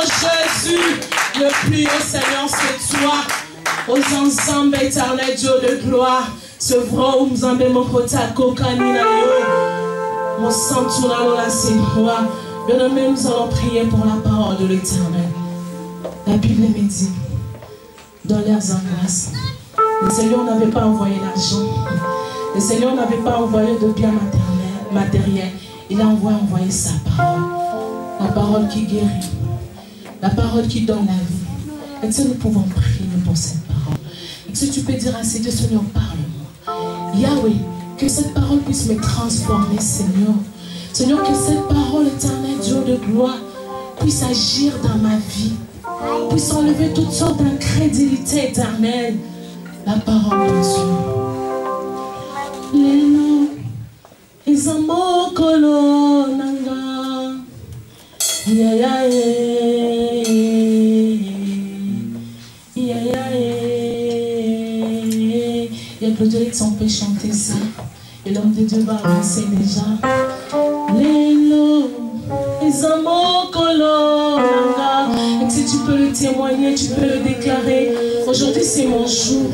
Jésus, le plus haut Seigneur, c'est toi. Aux ensembles éternels, Dieu de gloire. Ce vrai où nous avons mon sang tourne à la Seigneur. Bien-aimé, nous allons prier pour la parole de l'Éternel. La Bible me dit, dans leurs angoisses, le Seigneur n'avait pas envoyé l'argent. Le Seigneur n'avait pas envoyé de biens matériels. Il a envoyé sa parole. La parole qui guérit. La parole qui donne la vie. Et si nous pouvons prier pour cette parole. Et si tu peux dire à ces dieux, Seigneur, parle-moi. Yahweh, que cette parole puisse me transformer, Seigneur. Seigneur, que cette parole éternelle, Dieu de gloire, puisse agir dans ma vie. Puisse enlever toutes sortes d'incrédulité éternelle. La parole de Dieu. Les noms, ils ont mon colonanga. Ya ya ya ya. Il y a d'autres qui peut chanter ça. Et l'homme de Dieu va avancer déjà. Les noms, ils ont mon colonanga. Et si tu peux le témoigner, tu peux le déclarer. Aujourd'hui c'est mon jour.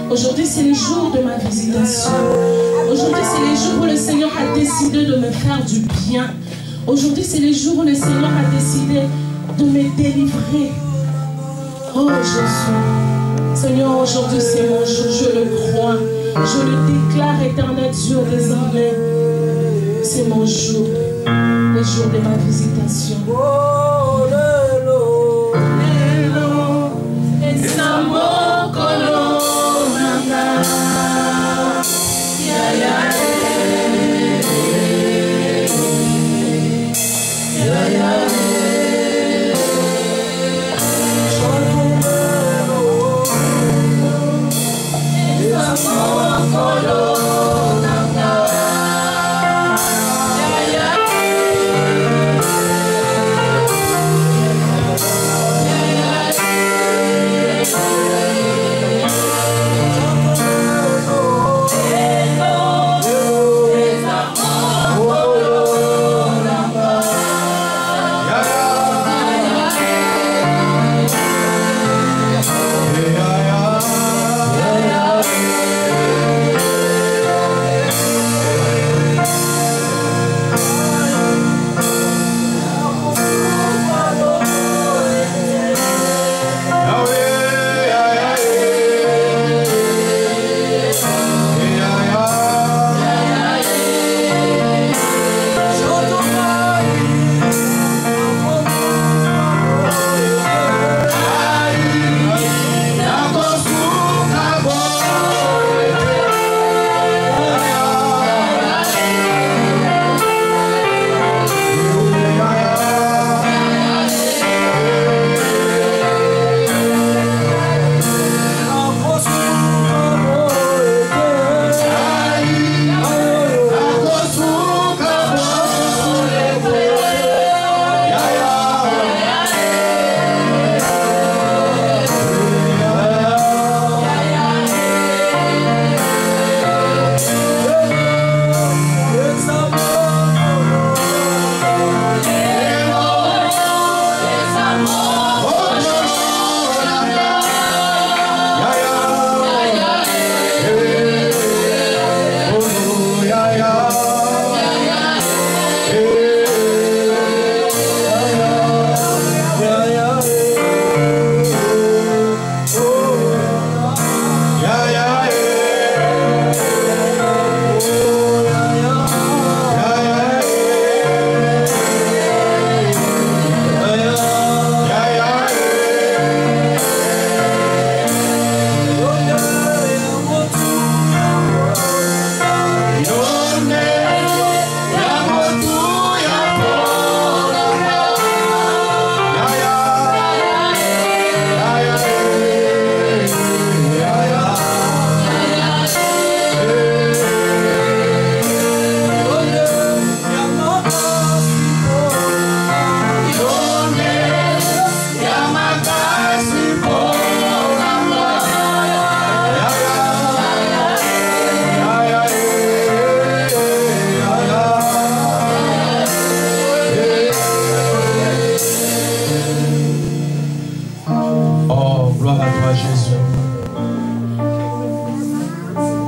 Aujourd'hui c'est le jour de ma visitation. Aujourd'hui c'est le jour où le Seigneur a décidé de me faire du bien. Aujourd'hui c'est le jour où le Seigneur a décidé de me délivrer. Oh Jésus, Seigneur, aujourd'hui c'est mon jour, je le crois. Je le déclare, éternel Dieu, désormais. C'est mon jour, le jour de ma visitation. Oh,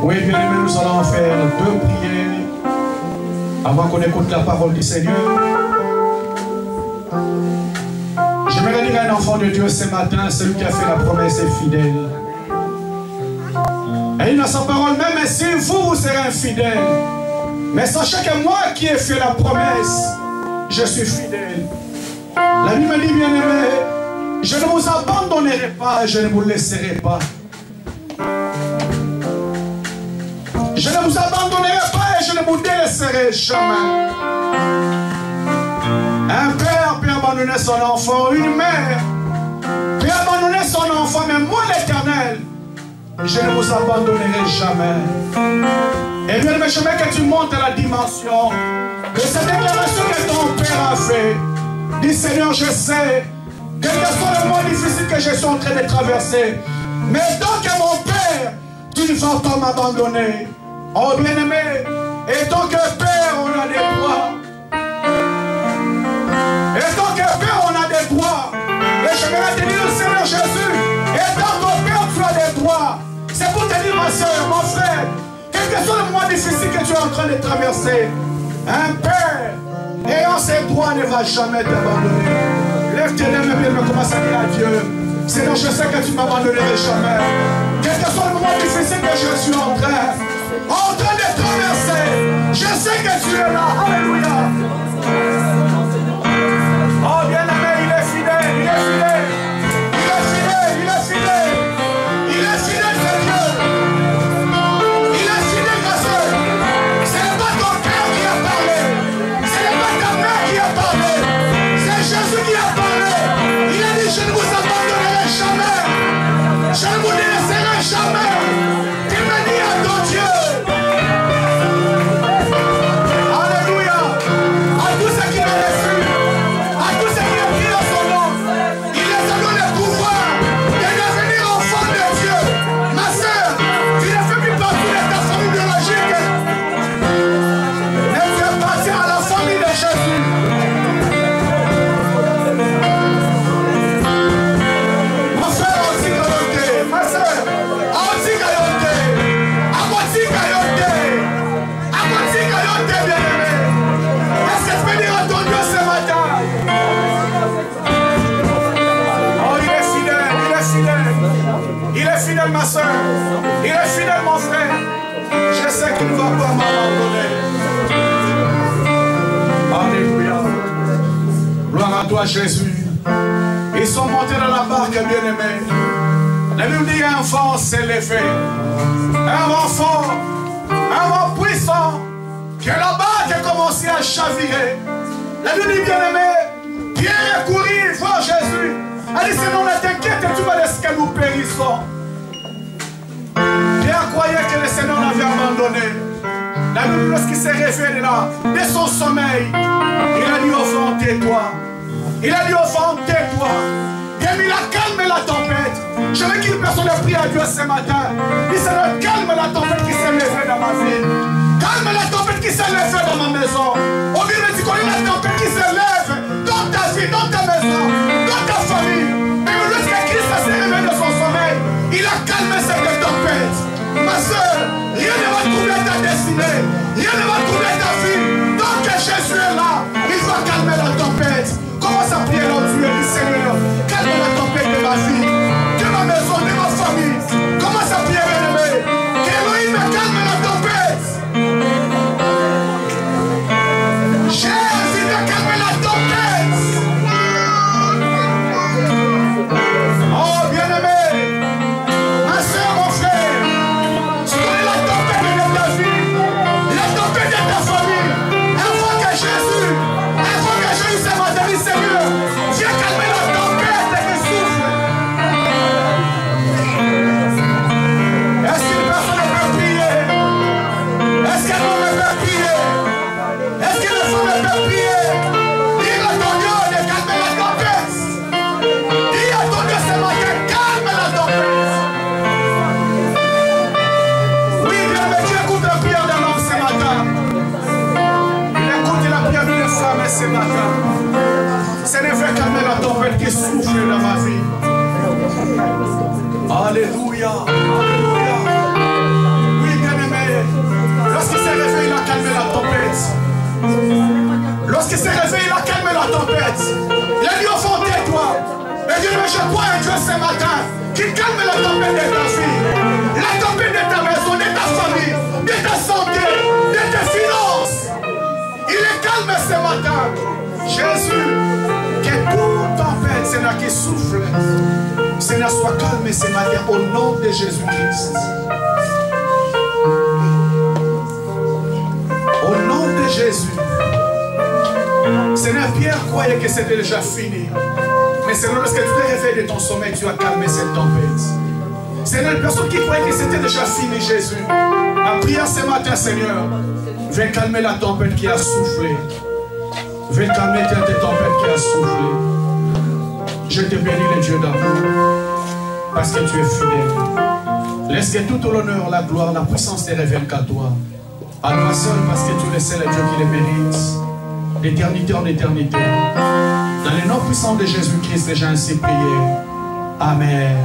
Oui, bien aimé, nous allons faire 2 prières avant qu'on écoute la parole du Seigneur. J'aimerais dire à un enfant de Dieu ce matin, celui qui a fait la promesse est fidèle. Et il a sa parole même, et si vous serez infidèle, mais sachez que moi qui ai fait la promesse, je suis fidèle. La Bible me dit, bien aimé, je ne vous abandonnerai pas et je ne vous laisserai pas. Je ne vous abandonnerai pas et je ne vous délaisserai jamais. Un père peut abandonner son enfant, une mère peut abandonner son enfant, mais moi l'Éternel, je ne vous abandonnerai jamais. Et bien, mais jamais que tu montes à la dimension de cette déclaration que ton père a fait. Dis Seigneur, je sais, quel que soit le moment difficile que je suis en train de traverser, mais tant que mon père, tu ne vas pas m'abandonner. Oh bien-aimé, et tant que père, on a des droits. Et tant que père, on a des droits. Et je vais te dire, Seigneur Jésus, et tant que père, tu as des droits. C'est pour te dire, ma soeur, mon frère, quel que soit le moment difficile que tu es en train de traverser, un père ayant ses droits ne va jamais t'abandonner. Lève tes mains, bien, mais commence à dire à Dieu, Seigneur, je sais que tu ne m'abandonneras jamais. Quel que soit le moment difficile que je suis en train de traverser, je sais que tu es là. Alléluia. Oh bien-aimé, il est fidèle, il est fidèle. Il est fidèle, il est fidèle. Il est fidèle, c'est Dieu. Il est fidèle, ma soeur. Ce n'est pas ton père qui a parlé. Ce n'est pas ta mère qui a parlé. C'est Jésus qui a parlé. Il a dit, je ne vous abandonnerai jamais. Je ne vous laisserai jamais. Tu me dis à ton Dieu. Alléluia. À tous ceux qui l'ont reçu. À tous ceux qui ont pris dans son nom. Il les a donné le pouvoir de devenir enfants de Dieu. Ma soeur, tu ne fais plus partie de ta famille biologique. Mais tu es parti à la famille de Jésus. Mon frère, on ma soeur, bien-aimé. Est-ce que tu peux dire à ton Dieu ce matin? Oh, il est fidèle, il est fidèle. Il est fidèle, ma soeur. Il est fidèle, mon frère. Je sais qu'il ne va pas m'abandonner. Alléluia. Gloire à toi, Jésus. Ils sont montés dans la barque, bien-aimé. La Bible dit un vent s'est levé. Un vent fort, un vent puissant, que la barque a commencé à chavirer. La Bible dit, bien-aimé, Pierre est couru voir Jésus. Elle dit, Seigneur, ne t'inquiète, tu vas laisser que nous périssons. Pierre croyait que le Seigneur l'avait abandonné. La Bible, lorsqu'il s'est réveillé là, de son sommeil, il a dit au vent, tais-toi. Il a dit au vent, tais-toi. Il a calmé la tempête. Je veux qu'une personne ait prié à Dieu ce matin. Il s'est dit, calme la tempête qui s'est levée dans ma vie. Calme la tempête qui s'est levée dans ma maison. Au milieu de tu connais la tempête qui se lève dans ta vie, dans ta maison, dans ta famille. Mais lorsque Christ s'est réveillé de son sommeil, il a calmé cette tempête. Ma soeur, rien ne va troubler ta destinée. Rien ne va troubler ta vie. Tant que Jésus est là, il va calmer la tempête. Commence à prier dans Dieu, dis Seigneur, calme la tempête de ma vie, de ma maison, de ma famille. Commence à prier, bien-aimé. Qu'Élohim me calme la tempête. Jésus me calme la tempête. Oh, bien-aimé, ma soeur, mon frère, tu connais la tempête de ta vie, la tempête de ta famille. Avant que Jésus ce matin, dit Seigneur, viens calmer la tempête qui souffle. Est-ce qu'une personne peut prier? Est-ce qu'un homme peut prier? Est-ce qu'une femme peut prier? Dis à ton Dieu de calmer la tempête. Dis à ton Dieu ce matin, calme la tempête. Oui, bien, mais tu écoutes la prière d'un homme ce matin. Il écoute la prière d'une femme ce matin. Seigneur, fais calmer la tempête qui souffle dans ma vie. Alléluia. Alléluia. Oui, bien matin, qui calme la tempête de ta vie, la tempête de ta maison, de ta famille, de ta santé, de tes finances. Il est calme ce matin. Jésus, que toute tempête, Seigneur, qui souffle, Seigneur, soit calme ce matin au nom de Jésus-Christ. Au nom de Jésus. Seigneur, Pierre croyait que c'était déjà fini. Mais Seigneur, lorsque tu t'es réveillé de ton sommeil, tu as calmé cette tempête. Seigneur, une personne qui croyait que c'était déjà fini, Jésus, ma prière ce matin, Seigneur, viens calmer la tempête qui a soufflé. Viens calmer tes tempêtes qui a soufflé. Je te bénis, le Dieu d'amour, parce que tu es fidèle. Laisse que tout l'honneur, la gloire, la puissance te révèlent qu'à toi. À toi seul, parce que tu es le seul Dieu qui les mérite. D'éternité en éternité. Dans le nom puissant de Jésus-Christ, j'ai ainsi prié. Amen.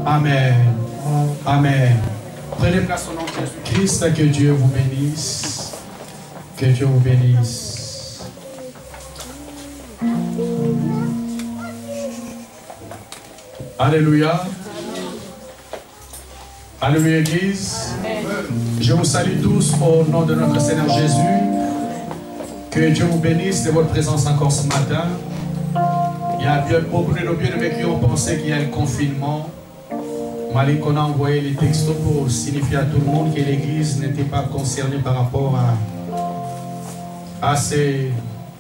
Amen. Amen. Prenez place au nom de Jésus-Christ. Que Dieu vous bénisse. Que Dieu vous bénisse. Alléluia. Alléluia, Église. Je vous salue tous au nom de notre Seigneur Jésus. Que Dieu vous bénisse de votre présence encore ce matin. Il y a beaucoup de nos bien-aimés qui ont pensé qu'il y a le confinement. Malgré qu'on a envoyé les textos pour signifier à tout le monde que l'Église n'était pas concernée par rapport à ces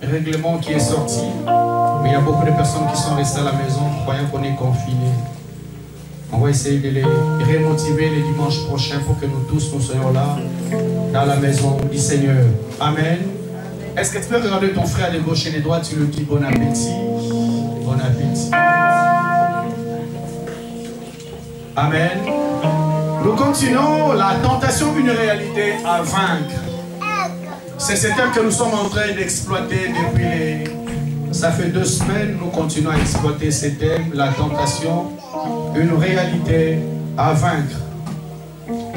règlements qui est sorti. Mais il y a beaucoup de personnes qui sont restées à la maison croyant qu'on est confinés. On va essayer de les remotiver les dimanches prochains pour que nous tous nous soyons là, dans la maison du Seigneur. Amen. Est-ce que tu peux regarder ton frère de gauche et de droite, tu lui dis bon appétit? Bon appétit. Amen. Nous continuons la tentation, une réalité à vaincre. C'est ce thème que nous sommes en train d'exploiter depuis ça fait 2 semaines, nous continuons à exploiter ce thème, la tentation, une réalité à vaincre.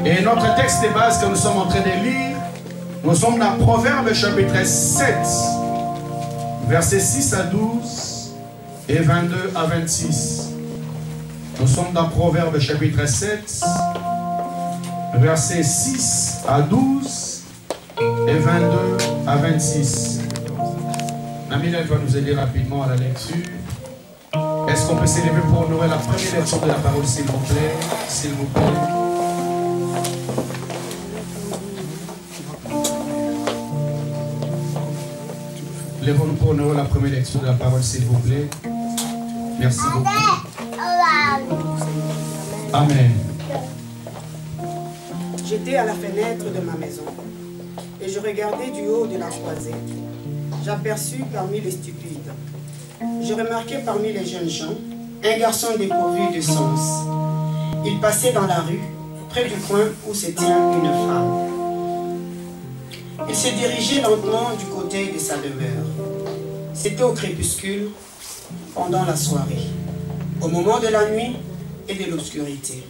Et notre texte de base que nous sommes en train de lire, nous sommes dans Proverbes chapitre 7, versets 6 à 12 et 22 à 26. Nous sommes dans Proverbes chapitre 7, versets 6 à 12 et 22 à 26. Namina va nous aider rapidement à la lecture. Est-ce qu'on peut s'élever pour honorer la première lecture de la parole, s'il vous plaît? S'il vous plaît. Lèvons-nous pour honorer la première lecture de la parole, s'il vous plaît. Merci beaucoup. Amen. J'étais à la fenêtre de ma maison et je regardais du haut de la croisée. J'aperçus parmi les stupides. Je remarquai parmi les jeunes gens un garçon dépourvu de sens. Il passait dans la rue, près du coin où se tient une femme. Il se dirigeait lentement du côté de sa demeure. C'était au crépuscule, pendant la soirée, au moment de la nuit et de l'obscurité.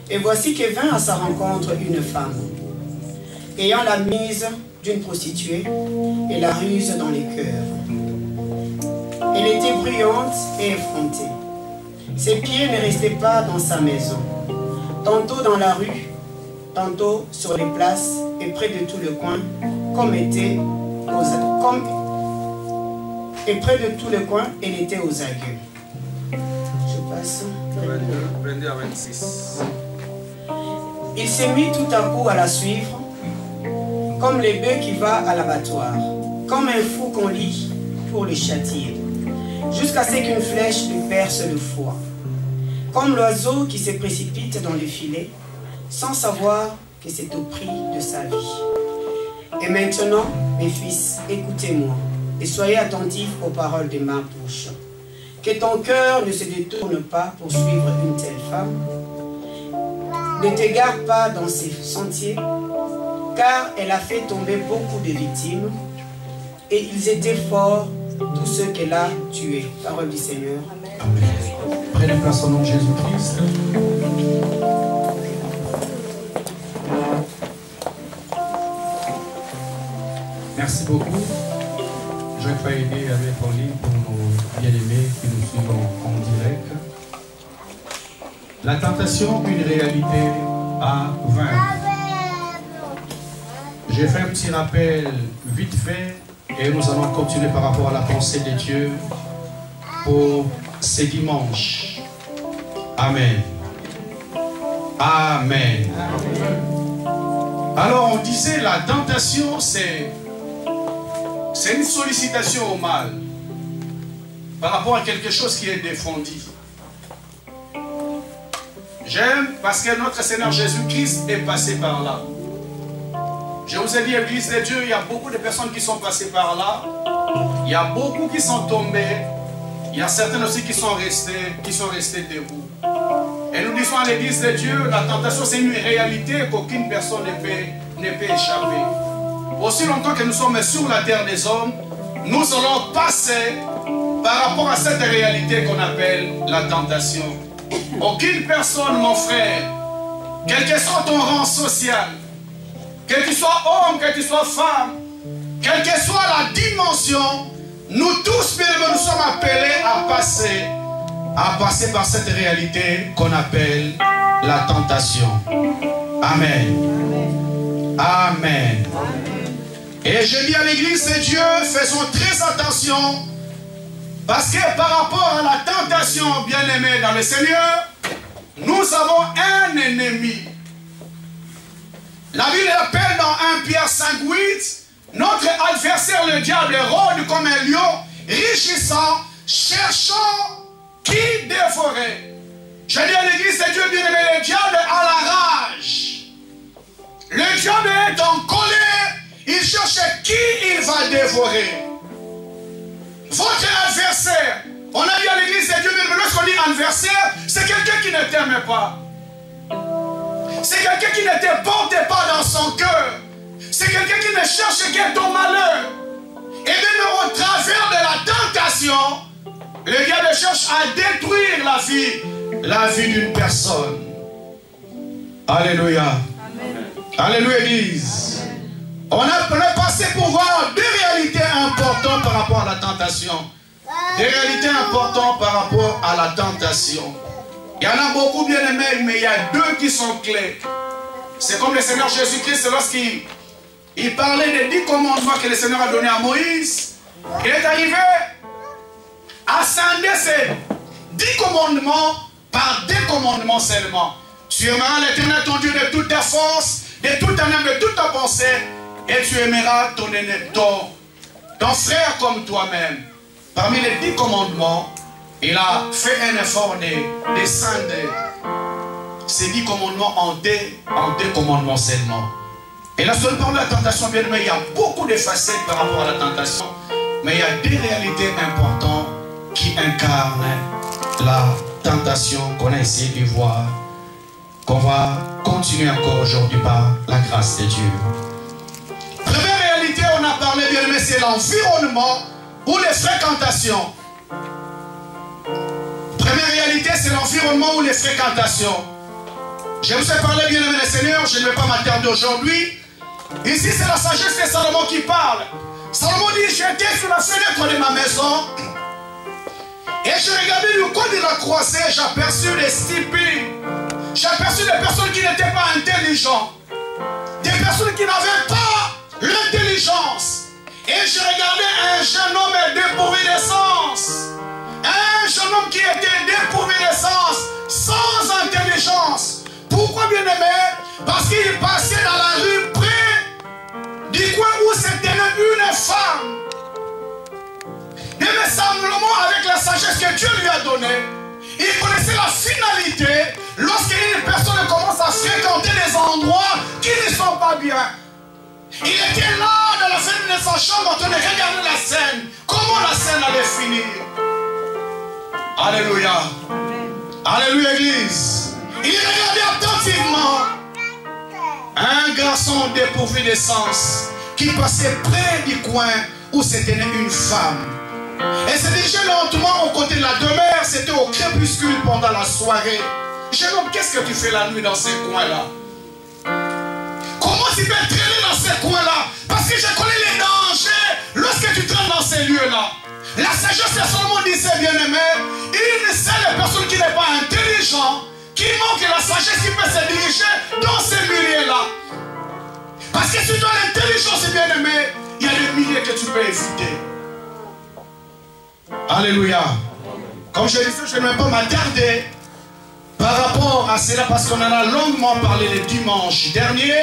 Et voici que vint à sa rencontre une femme, ayant la mise d'une prostituée et la ruse dans les cœurs. Elle était bruyante et effrontée. Ses pieds ne restaient pas dans sa maison, tantôt dans la rue, tantôt sur les places et près de tout le coin, et près de tout le coin, elle était aux aguets. Je passe. 22 à 26. Il s'est mis tout à coup à la suivre, comme les bœufs qui va à l'abattoir, comme un fou qu'on lie pour le châtier, jusqu'à ce qu'une flèche lui perce le foie, comme l'oiseau qui se précipite dans le filet, sans savoir que c'est au prix de sa vie. Et maintenant, mes fils, écoutez-moi, et soyez attentifs aux paroles de ma bouche. Que ton cœur ne se détourne pas pour suivre une telle femme. Ne t'égare pas dans ses sentiers, car elle a fait tomber beaucoup de victimes, et ils étaient forts, tous ceux qu'elle a tués. Parole du Seigneur. Amen. Prenez place au nom de Jésus-Christ. Merci beaucoup. Je vais aider avec en ligne pour nos bien-aimés qui nous suivent en direct. La tentation, une réalité à vaincre. J'ai fait un petit rappel vite fait et nous allons continuer par rapport à la pensée de Dieu pour ces dimanches. Amen. Amen. Alors on disait la tentation c'est une sollicitation au mal par rapport à quelque chose qui est défendu. J'aime parce que notre Seigneur Jésus-Christ est passé par là. Je vous ai dit, Église de Dieu, il y a beaucoup de personnes qui sont passées par là. Il y a beaucoup qui sont tombés. Il y a certains aussi qui sont restés debout. Et nous disons à l'Église de Dieu, la tentation c'est une réalité qu'aucune personne ne peut échapper. Aussi longtemps que nous sommes sur la terre des hommes, nous allons passer par rapport à cette réalité qu'on appelle la tentation. Aucune personne, mon frère, quel que soit ton rang social, que tu sois homme, que tu sois femme, quelle que soit la dimension, nous tous, bien aimés, nous sommes appelés à passer par cette réalité qu'on appelle la tentation. Amen. Amen. Amen. Et je dis à l'Église de Dieu, faisons très attention, parce que par rapport à la tentation, bien aimé dans le Seigneur, nous avons un ennemi. La Bible appelle dans 1 Pierre 5:8, notre adversaire le diable rôde comme un lion, richissant, cherchant qui dévorer. Je dis à l'Église de Dieu, bien aimé, le diable a la rage. Le diable est en colère, il cherche qui il va dévorer. Votre adversaire, on a dit à l'Église de Dieu, mais lorsqu'on dit adversaire, c'est quelqu'un qui ne t'aime pas. C'est quelqu'un qui ne te porte pas dans son cœur. C'est quelqu'un qui ne cherche que ton malheur. Et même au travers de la tentation, le diable cherche à détruire la vie d'une personne. Alléluia. Amen. Alléluia, Église. On est passé pour voir deux réalités importantes par rapport à la tentation. Des réalités importantes par rapport à la tentation. Il y en a beaucoup, bien aimés, mais il y a deux qui sont clés. C'est comme le Seigneur Jésus-Christ lorsqu'il parlait des 10 commandements que le Seigneur a donnés à Moïse. Il est arrivé à scinder ces 10 commandements par 2 commandements seulement. Tu aimeras l'Éternel ton Dieu de toute ta force, de toute ta âme, de toute ta pensée, et tu aimeras ton frère comme toi-même. Parmi les 10 commandements, il a fait un effort de descendre ces 10 commandements en deux commandements seulement. Et là, sur le plan de la tentation, bien aimé, il y a beaucoup de facettes par rapport à la tentation, mais il y a 2 réalités importantes qui incarnent la tentation qu'on a essayé de voir, qu'on va continuer encore aujourd'hui par la grâce de Dieu. Première réalité, on a parlé, bien aimé, c'est l'environnement ou les fréquentations. Première réalité, c'est l'environnement ou les fréquentations. Je vous ai parlé, bien aimé le Seigneur, je ne vais pas m'attarder aujourd'hui. Ici, c'est la sagesse de Salomon qui parle. Salomon dit, j'étais sur la fenêtre de ma maison et je regardais du coin de la croisée, j'aperçus des stupides. J'aperçus des personnes qui n'étaient pas intelligentes. Des personnes qui n'avaient pas l'intelligence. Et je regardais un jeune homme dépourvu de sens. Un jeune homme qui était dépourvu de sens, sans intelligence. Pourquoi, bien aimé? Parce qu'il passait dans la rue près du coin où se tenait une femme. Et mais simplement avec la sagesse que Dieu lui a donnée, il connaissait la finalité lorsqu'une personne commence à fréquenter des endroits qui ne sont pas bien. Il était là dans la fenêtre de sa chambre en train de regarder la scène. Comment la scène allait finir? Alléluia. Alléluia, Église. Il regardait attentivement un garçon dépourvu de sens qui passait près du coin où se tenait une femme. Et se dirigeait lentement au côté de la demeure. C'était au crépuscule pendant la soirée. Jeune homme, qu'est-ce que tu fais la nuit dans ces coins-là? Comment tu peux traîner dans ces coins-là? Parce que je connais les dangers lorsque tu traînes dans ces lieux-là. La sagesse de Salomon disait, bien aimé, une seule personne qui n'est pas intelligente, qui qui manque la sagesse qui peut se diriger dans ces milliers-là. Parce que si tu as l'intelligence, bien aimé, il y a des milliers que tu peux éviter. Alléluia. Comme je disais, je ne vais pas m'attarder par rapport à cela parce qu'on en a longuement parlé le dimanche dernier.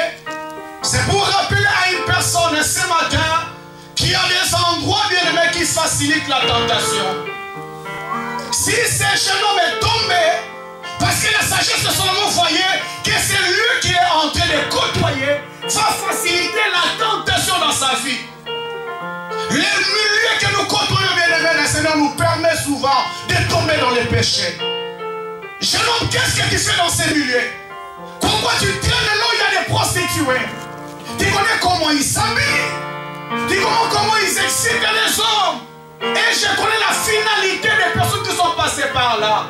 C'est pour rappeler à une personne ce matin qu'il y a des endroits, bien aimés, qui facilitent la tentation. Si ce jeune homme est tombé, parce que la sagesse de Salomon voyait que c'est lui qui est en train de côtoyer, va faciliter la tentation dans sa vie. Les milliers que nous côtoyons, bien aimés, le Seigneur nous permet souvent de tomber dans les péchés. Jeune homme, qu'est-ce que tu fais dans ces milieux? Pourquoi tu traînes là où il y a des prostituées? Tu connais comment ils s'habillent? Tu connais comment ils excitent les hommes? Et je connais la finalité des personnes qui sont passées par là.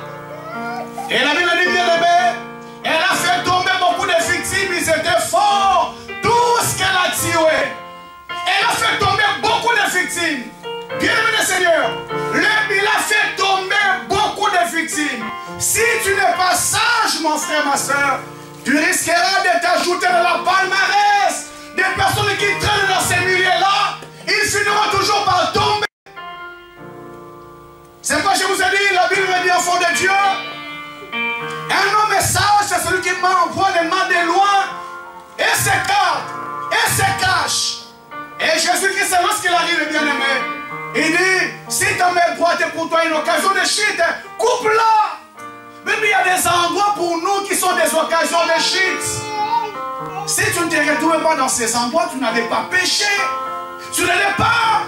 Et la Bible dit, bien aimé, elle a fait tomber beaucoup de victimes, ils étaient forts. Tout ce qu'elle a tué. Elle a fait tomber beaucoup de victimes. Bien aimé le Seigneur, il a fait tomber beaucoup de victimes. Si tu n'es pas sage, mon frère, ma soeur, tu risqueras de t'ajouter dans la palmarès des personnes qui traînent dans ces milieux-là. Ils finiront toujours par tomber. C'est pourquoi je vous ai dit, la Bible me dit, enfant de Dieu, un homme est sage, c'est celui qui m'envoie les mains de loin et s'écarte, et se cache. Et Jésus-Christ, lorsqu'il arrive, bien-aimé, il dit, si ta main droite est pour toi une occasion de chute, coupe-la. Même il y a des endroits pour nous qui sont des occasions de chute. Si tu ne te retrouves pas dans ces endroits, tu n'allais pas pécher. Tu n'allais pas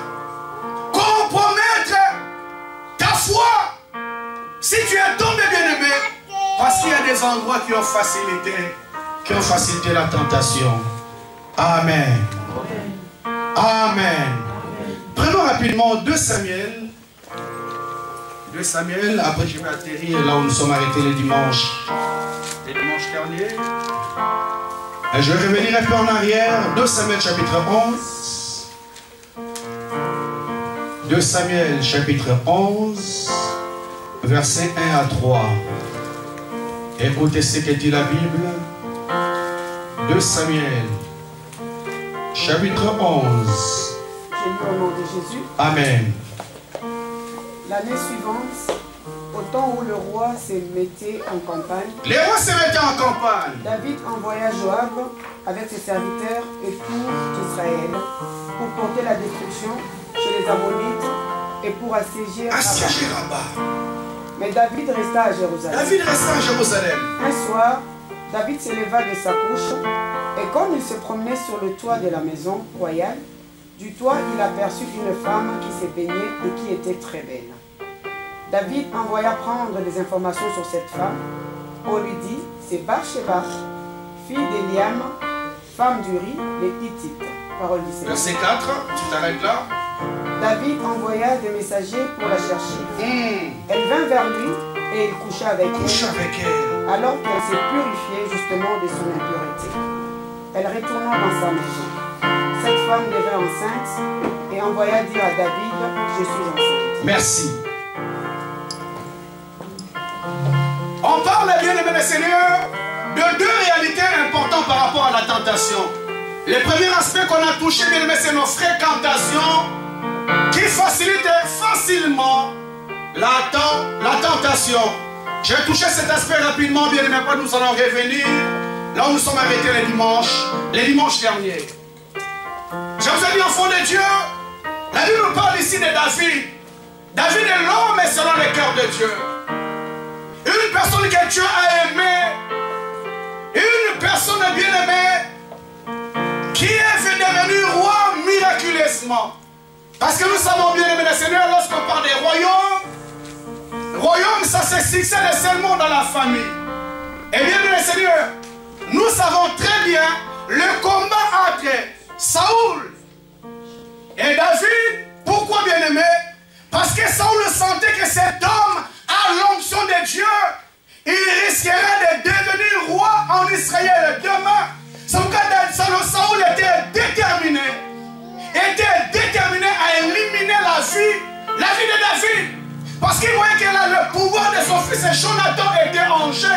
compromettre ta foi. Si tu es tombé, bien-aimé, parce qu'il y a des endroits qui ont facilité la tentation. Amen. Amen. Prenons rapidement 2 Samuel. 2 Samuel, après je vais atterrir là où nous sommes arrêtés le dimanche dernier. Et je vais revenir un peu en arrière. 2 Samuel chapitre 11. 2 Samuel chapitre 11, versets 1 à 3. Écoutez ce que dit la Bible. 2 Samuel chapitre 11. Je lis au nom de Jésus. Amen. L'année suivante, au temps où le roi se mettait en campagne, Les rois se mettaient en campagne. David envoya Joab avec ses serviteurs et tout Israël pour porter la destruction chez les Ammonites et pour assiéger Rabba. Mais David resta à Jérusalem. Un soir, David se leva de sa couche et comme il se promenait sur le toit de la maison royale, du toit il aperçut une femme qui se baignait et qui était très belle. David envoya prendre des informations sur cette femme. On lui dit, c'est Bathsheba, fille d'Eliam, femme d'Uri, les Hittites. Parole du Seigneur. Verset 4, tu t'arrêtes là. David envoya des messagers pour la chercher. Elle vint vers lui et il coucha avec elle. Alors qu'elle s'est purifiée justement de son impureté. Elle retourna dans sa maison. Cette femme devint enceinte et envoya dire à David, je suis enceinte. Merci. On parle, bien aimé le Seigneur, de 2 réalités importantes par rapport à la tentation. Le premier aspect qu'on a touché, bien aimé, c'est nos fréquentations qui facilitent facilement la tentation. J'ai touché cet aspect rapidement, bien aimé, après nous allons revenir là où nous sommes arrêtés les dimanches derniers. Je vous ai dit, enfant de Dieu, la Bible nous parle ici de David. David est l'homme selon le cœur de Dieu. Une personne que Dieu a aimée, une personne bien aimée, qui est devenue roi miraculeusement. Parce que nous savons bien aimé le Seigneur, lorsqu'on parle des royaumes, ça se succède seulement dans la famille. Et bien aimé le Seigneur, nous savons très bien le combat entre Saoul et David. Pourquoi bien aimé? Parce que Saoul sentait que cet homme a l'onction de Dieu. Il risquerait de devenir roi en Israël demain. C'est pourquoi Saoul était déterminé à éliminer la vie de David. Parce qu'il voyait que le pouvoir de son fils Jonathan était en jeu.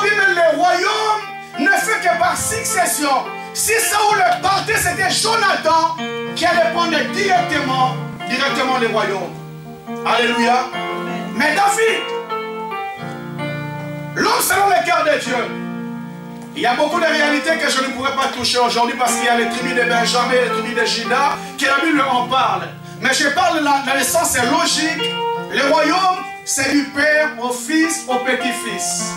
dit, mais le royaume ne fait que par succession. Si Saoul partait, c'était Jonathan qui allait prendre directement le royaume. Alléluia. Mais David, l'homme selon le cœur de Dieu, il y a beaucoup de réalités que je ne pourrais pas toucher aujourd'hui parce qu'il y a les tribus de Benjamin et les tribus de Juda qui la Bible en parle. Mais je parle dans le sens logique. Le royaume, c'est du père au fils, au petit-fils.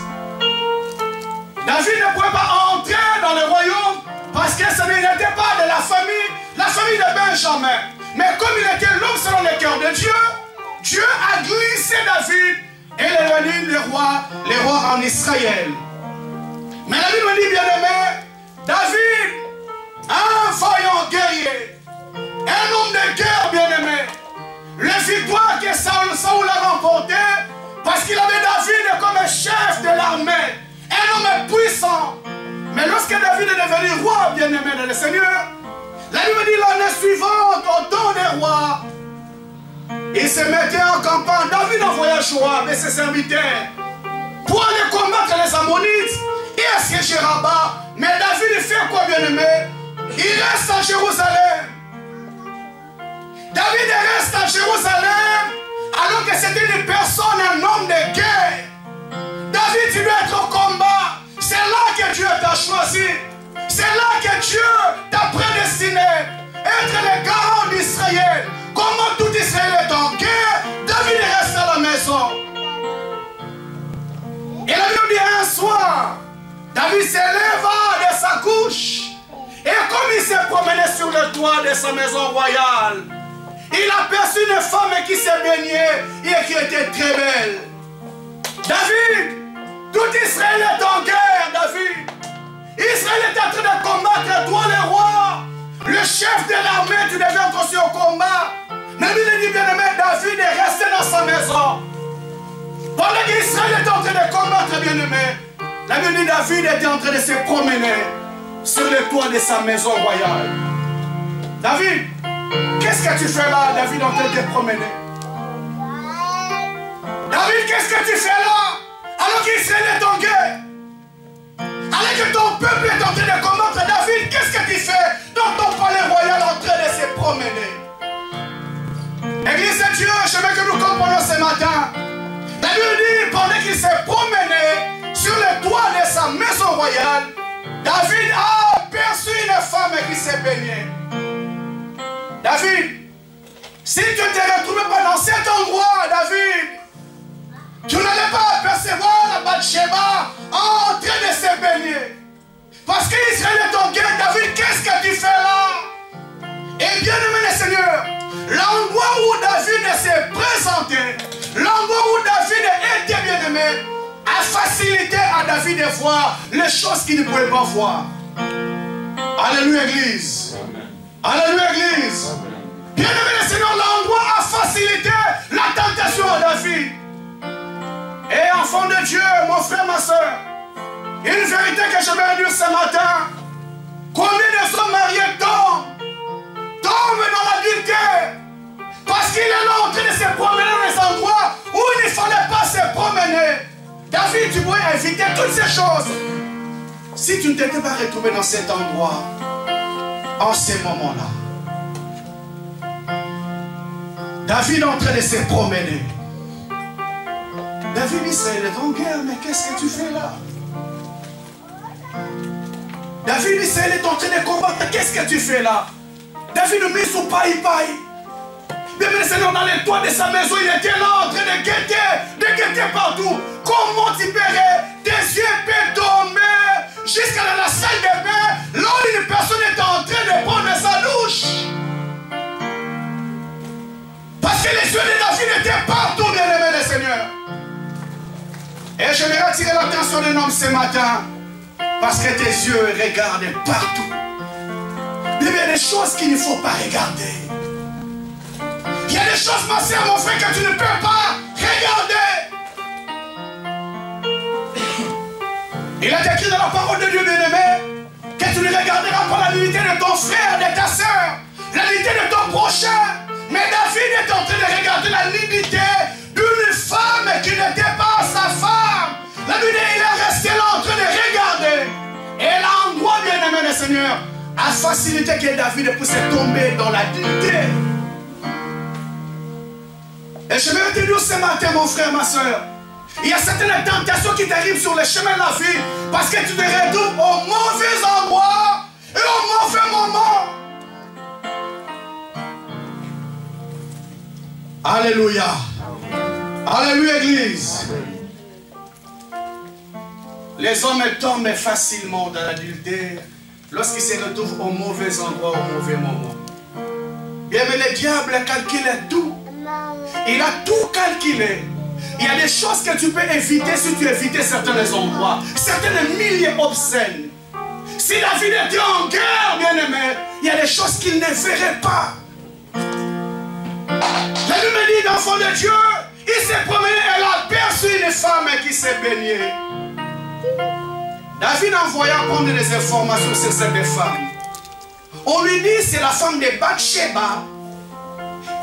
David ne pouvait pas entrer dans le royaume parce que ce n'était pas de la famille de Benjamin. Mais comme il était l'homme selon le cœur de Dieu, Dieu a glissé David et il est devenu le roi en Israël. Mais la Bible dit, bien aimé, David, un vaillant guerrier, un homme de guerre, bien aimé, la victoire que Saoul a remportée parce qu'il avait David comme chef de l'armée, un homme puissant. Mais lorsque David est devenu roi, bien aimé dans le Seigneur, la Bible dit l'année suivante, au temps des rois, il se mettait en campagne. David envoya Joab et ses serviteurs pour aller combattre les Ammonites et assiéger Rabat. Mais David, il fait quoi, bien aimé? Il reste à Jérusalem. David reste à Jérusalem alors que c'était une personne, un homme de guerre. David, tu dois être au combat. C'est là que Dieu t'a choisi. C'est là que Dieu t'a prédestiné. Être le garant d'Israël. Comment tout Israël est en guerre, David reste à la maison. Et la Bible dit un soir, David s'éleva de sa couche. Et comme il s'est promené sur le toit de sa maison royale, il aperçut une femme qui s'est baignée et qui était très belle. David, tout Israël est en guerre, David. Israël est en train de combattre toi le roi. Le chef de l'armée, tu devais être aussi au combat. Mais lui dit, bien aimé, David est resté dans sa maison. Pendant qu'Israël était en train de combattre, bien aimé, la Bible dit, David était en train de se promener sur le toit de sa maison royale. David, qu'est-ce que tu fais là, David, en train de te promener? David, qu'est-ce que tu fais là, alors qu'Israël est en guerre? Alors que ton peuple est en train de combattre, David, qu'est-ce que tu fais dans ton palais royal en train de se promener? Église de Dieu, je veux que nous comprenions ce matin. La Bible dit, pendant qu'il s'est promené sur le toit de sa maison royale, David a aperçu une femme qui s'est baignée. David, si tu ne te retrouvais pas dans cet endroit, David, tu n'allais pas apercevoir la Bathsheba en train de se baigner. Parce qu'Israël est en guerre, David, qu'est-ce que tu fais là? Et bien aimé le Seigneur, l'endroit où David s'est présenté, l'endroit où David était bien aimé, a facilité à David de voir les choses qu'il ne pouvait pas voir. Alléluia, Église. Alléluia, Église. Bien aimé le Seigneur, l'endroit a facilité la tentation à David. Et enfant de Dieu, mon frère, ma soeur, une vérité que je vais dire ce matin. Combien de hommes mariés tombent dans l'adultère parce qu'il est là en train de se promener dans les endroits où il ne fallait pas se promener. David, tu pourrais éviter toutes ces choses si tu ne t'étais pas retrouvé dans cet endroit en ces moments-là. David est en train de se promener. David, Israël est en guerre, mais qu'est-ce que tu fais là? David, Israël est en train de combattre, qu'est-ce que tu fais là? David nous met sous paille-paille. Bien, le Seigneur, dans les toits de sa maison, il était là en train de guetter partout. Comment tu paierais? Tes yeux peuvent tomber jusqu'à la salle de bain, là où une personne est en train de prendre sa douche. Parce que les yeux de David étaient partout, bien aimé le Seigneur. Et je vais attirer l'attention d'un homme ce matin, parce que tes yeux regardent partout. Il y a des choses qu'il ne faut pas regarder. Il y a des choses, ma soeur, mon frère, que tu ne peux pas regarder. Il est écrit dans la parole de Dieu, bien-aimé, que tu ne regarderas pas la nudité de ton frère, de ta soeur, la nudité de ton prochain. Mais David est en train de regarder la nudité d'une femme qui n'était pas sa femme. La Bible, il est resté là en train Seigneur, a facilité que David puisse tomber dans l'adultère. Et je vais te dire ce matin, mon frère, ma soeur, il y a certaines tentations qui t'arrivent sur le chemin de la vie parce que tu te retrouves au mauvais endroit et au mauvais moment. Alléluia. Alléluia, Église. Les hommes tombent facilement dans l'adultère lorsqu'ils se retrouvent au mauvais endroit, au mauvais moment. Bien, mais le diable calcule tout. Il a tout calculé. Il y a des choses que tu peux éviter si tu évites certains endroits, certains milieux obscènes. Si David était en guerre, bien aimé, il y a des choses qu'il ne verrait pas. La Bible me dit, l'enfant de Dieu, il s'est promené et il a aperçu une femme qui s'est baignée. David envoya prendre des informations sur cette femme. On lui dit c'est la femme de Bathsheba,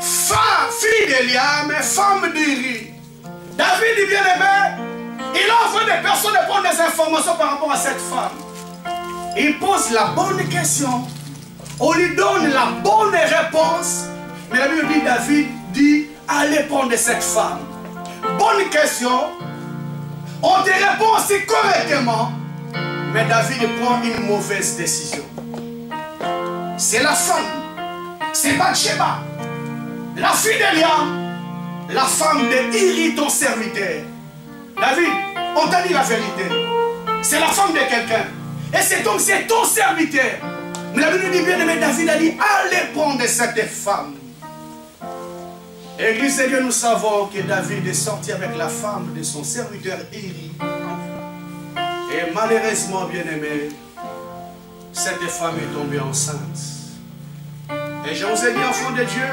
fille d'Eliam, femme d'Uri. David dit bien aimé, il a envoyé des personnes de prendre des informations par rapport à cette femme. Il pose la bonne question, on lui donne la bonne réponse. Mais la Bible dit, David dit, allez prendre cette femme. Bonne question, on te répond aussi correctement. Mais David prend une mauvaise décision. C'est la femme, c'est Bathsheba, la fille d'Eliam, la femme de Iri, ton serviteur. David, on t'a dit la vérité. C'est la femme de quelqu'un. Et c'est donc c'est ton serviteur. Mais la Bible dit bien aimé, David a dit, allez prendre cette femme. Église de Dieu, nous savons que David est sorti avec la femme de son serviteur Iri. Et malheureusement, bien aimé, cette femme est tombée enceinte. Et je vous ai dit, enfants de Dieu,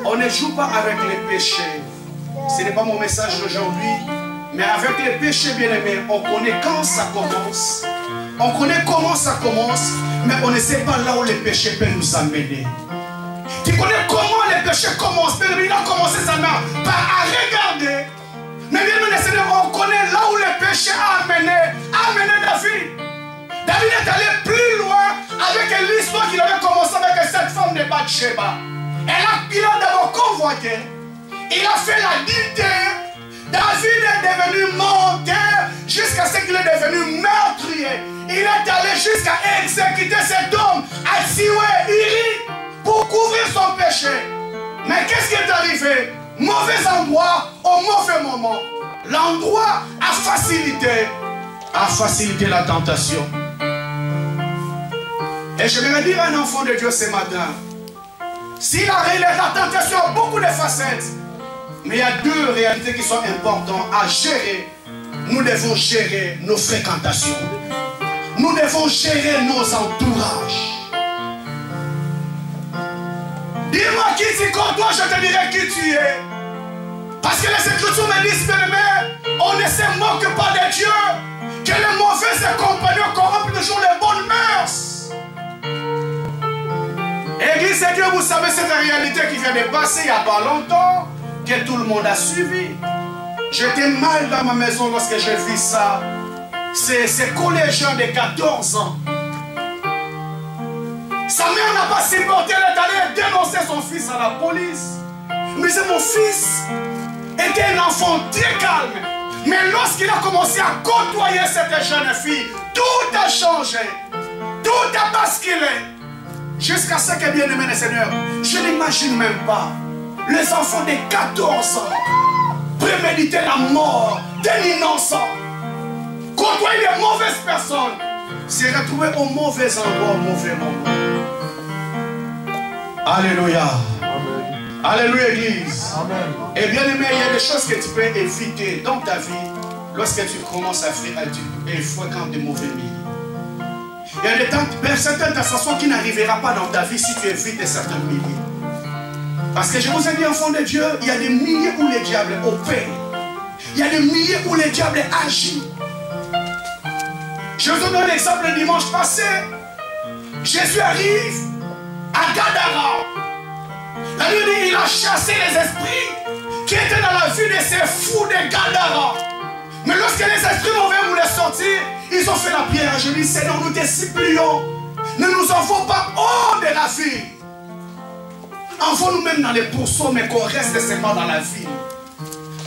on ne joue pas avec les péchés. Ce n'est pas mon message d'aujourd'hui. Mais avec les péchés, bien aimé, on connaît quand ça commence. On connaît comment ça commence. Mais on ne sait pas là où les péchés peuvent nous amener. Tu connais comment les péchés commencent. Mais il a commencé sa main par à regarder. Mais bien aimé, Seigneur, on connaît là où le péché a amené David. David est allé plus loin avec l'histoire qu'il avait commencé avec cette femme de Bathsheba. Il a d'abord convoité. Il a fait l'adultère. David est devenu menteur jusqu'à ce qu'il est devenu meurtrier. Il est allé jusqu'à exécuter cet homme à Iri pour couvrir son péché. Mais qu'est-ce qui est arrivé? Mauvais endroit au mauvais moment. L'endroit a facilité la tentation. Et je vais dire à un enfant de Dieu ce matin, si la tentation a beaucoup de facettes, mais il y a deux réalités qui sont importantes à gérer. Nous devons gérer nos fréquentations. Nous devons gérer nos entourages. Dis-moi qui tu côtoies, je te dirai qui tu es. Parce que les Écritures me disent, bien-aimé, on ne se moque pas de Dieu, que les mauvais compagnons corrompent toujours les bonnes mœurs. Église de Dieu, vous savez cette réalité qui vient de passer il n'y a pas longtemps, que tout le monde a suivi. J'étais mal dans ma maison lorsque j'ai vu ça. Ces collégiens de 14 ans. Sa mère n'a pas supporté, elle est allée dénoncer son fils à la police. Mais c'est mon fils était un enfant très calme. Mais lorsqu'il a commencé à côtoyer cette jeune fille, tout a changé. Tout a basculé. Jusqu'à ce que, bien aimé le Seigneur, je n'imagine même pas les enfants de 14 ans préméditer la mort d'un innocent, côtoyer les mauvaises personnes, se retrouver au mauvais endroit, au mauvais moment. Alléluia. Amen. Alléluia, Église. Amen. Et bien aimé, il y a des choses que tu peux éviter dans ta vie lorsque tu commences à fréquenter de mauvais milieux. Il y a certaines tentations qui n'arriveront pas dans ta vie si tu évites certains milieux. Parce que je vous ai dit, enfants de Dieu, il y a des milieux où le diable opère. Il y a des milieux où le diable agit. Je vous donne l'exemple le dimanche passé. Jésus arrive à Gadara. La Bible dit qu'il a chassé les esprits qui étaient dans la vie de ces fous de Gadara. Mais lorsque les esprits mauvais voulaient sortir, ils ont fait la prière. Je dis, Seigneur, nous te supplions ne nous envoie pas hors de la ville. Envoie-nous même dans les pourceaux, mais qu'on reste seulement dans la ville.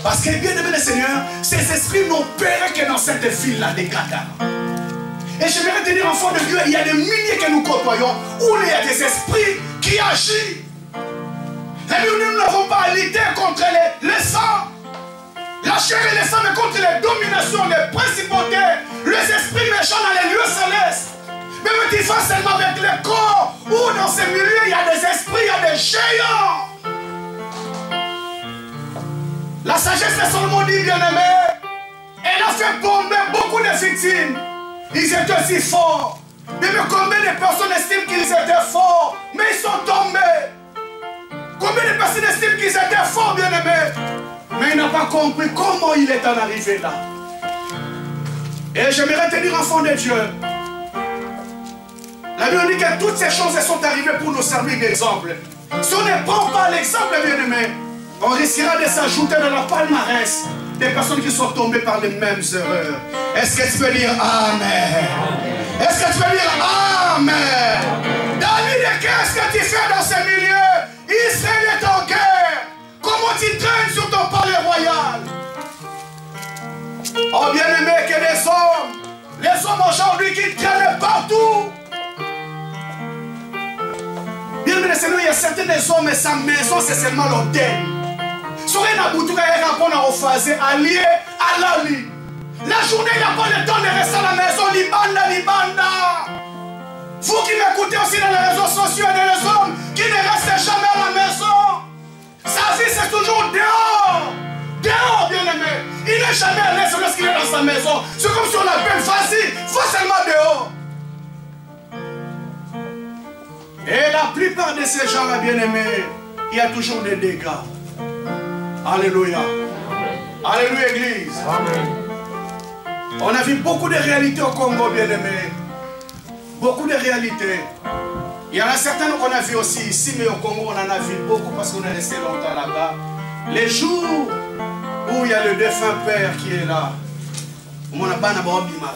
Parce que, bien aimé le Seigneur, ces esprits n'opèrent que dans cette ville-là des Qatar. Et j'aimerais te dire, enfant de Dieu, il y a des milliers que nous côtoyons où il y a des esprits qui agissent. Et nous n'avons pas à lutter contre les sangs, la chair et les sangs, mais contre les dominations, les principautés, les esprits méchants dans les lieux célestes. Mais tu vas seulement avec le corps, où dans ces milieux il y a des esprits, il y a des géants. La sagesse de Salomon dit, bien-aimé, elle a fait tomber beaucoup de victimes. Ils étaient si forts. Mais combien de personnes estiment qu'ils étaient forts, mais ils sont tombés? Combien de personnes estiment qu'ils étaient forts, bien-aimés, mais ils n'ont pas compris comment il est en arrivé là. Et j'aimerais te dire, enfant de Dieu, la Bible dit que toutes ces choses sont arrivées pour nous servir d'exemple. Si on ne prend pas l'exemple, bien-aimé, on risquera de s'ajouter dans la palmarès des personnes qui sont tombées par les mêmes erreurs. Est-ce que tu peux dire Amen? Est-ce que tu peux dire Amen? David, qu'est-ce que tu fais dans ces milieux? Israël est en guerre. Comment tu traînes sur ton palais royal? Oh bien-aimé, que les hommes aujourd'hui qui traînent partout. Bien-aimé, Seigneur, il y a certains des hommes et sa maison, c'est seulement l'hôtel. Allié à l'ami. La journée, il n'a pas le temps de rester à la maison. Libanda. Vous qui m'écoutez aussi dans les réseaux sociaux, il y a des hommes qui ne restent jamais à la maison. Sa vie, c'est toujours dehors. Dehors, bien-aimé. Il n'est jamais à l'aise lorsqu'il est dans sa maison. C'est comme si on appelle facile. Il faut seulement dehors. Et la plupart de ces gens-là, bien-aimés, il y a toujours des dégâts. Alléluia. Alléluia, Église. Amen. On a vu beaucoup de réalités au Congo, bien-aimés. Beaucoup de réalités. Il y en a certaines qu'on a vu aussi ici, mais au Congo, on en a vu beaucoup parce qu'on est resté longtemps là-bas. Les jours où il y a le défunt père qui est là, on a pas d'abord bimara.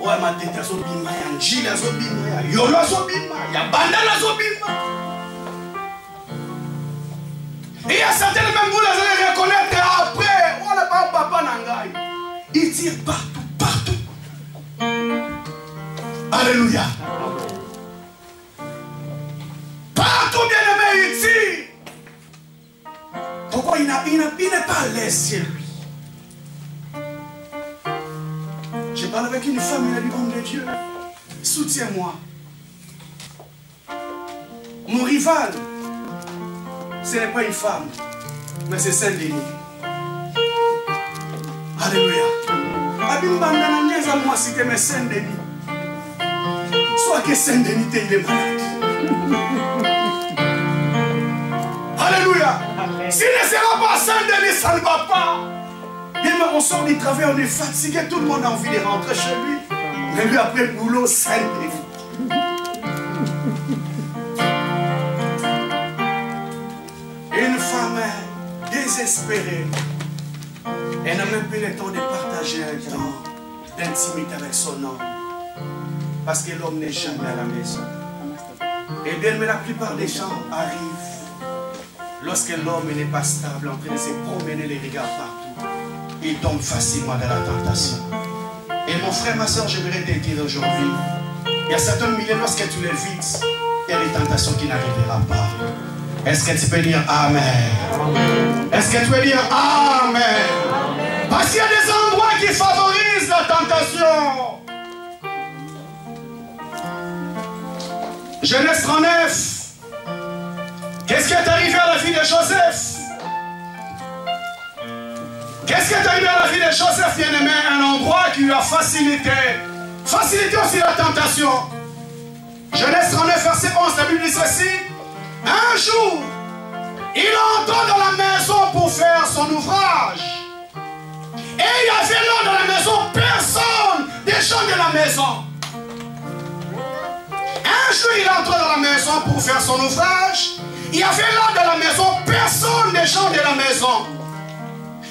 Ouais, ma tête a zobima, il y a Njila a zobima, il y a Yolo a zobima, il y a Bandana a zobima. Et il y a certains même vous les allez reconnaître après. On n'a pas papa Nangaï. Il tire partout. Alléluia. Partout, bien-aimé, il tire. Pourquoi il n'est pas laissé lui? Je parle avec une femme, il a dit, homme de Dieu, soutiens-moi. Mon rival, ce n'est pas une femme, mais c'est Saint-Denis. Alléluia. Moi, c'était mes Saint-Denis. Soit que Saint-Denis, il est malade. Alléluia. S'il ne sera pas Saint-Denis, ça ne va pas. Bien, on sort du travail, on est fatigué, tout le monde a envie de rentrer chez lui. Mais lui, après le boulot, Saint-Denis. Une femme désespérée. Elle n'a même plus le temps de partager un temps d'intimité avec son homme. Parce que l'homme n'est jamais à la maison. Et bien, mais la plupart des gens arrivent lorsque l'homme n'est pas stable, en train de se promener les regards partout. Il tombe facilement dans la tentation. Et mon frère, ma soeur, je voudrais te dire aujourd'hui, il y a certains milliers, lorsque tu les vides, il y a des tentations qui n'arriveront pas. Est-ce que tu peux dire Amen? Est-ce que tu peux dire Amen? Parce qu'il y a des endroits qui favorisent la tentation. Genèse 39. Qu'est-ce qui est arrivé à la vie de Joseph? Qu'est-ce qui est arrivé à la vie de Joseph, bien-aimé? Un endroit qui lui a facilité aussi la tentation. Genèse 39, verset 11, la Bible dit ceci. Un jour, il entra dans la maison pour faire son ouvrage. Et il y avait là dans la maison personne, des gens de la maison. Un jour, il entra dans la maison pour faire son ouvrage. Il y avait là dans la maison personne, des gens de la maison.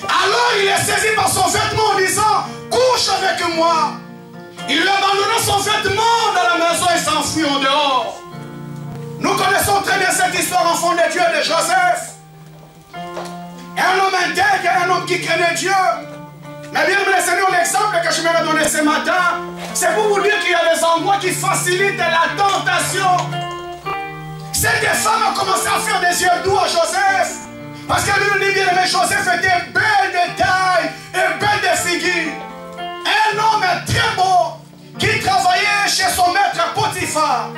Alors il est saisi par son vêtement en disant, couche avec moi. Il lui abandonna son vêtement dans la maison bien cette histoire, enfant de Dieu, de Joseph. Un homme intègre, un homme qui craignait Dieu. Mais bien, mes Seigneur, l'exemple que je vais donner ce matin, c'est pour vous dire qu'il y a des endroits qui facilitent la tentation. Ces deux femmes ont commencé à faire des yeux doux à Joseph. Parce que lui, bien aimé, Joseph était belle de taille et belle de figure. Un homme très beau qui travaillait chez son maître Potiphar.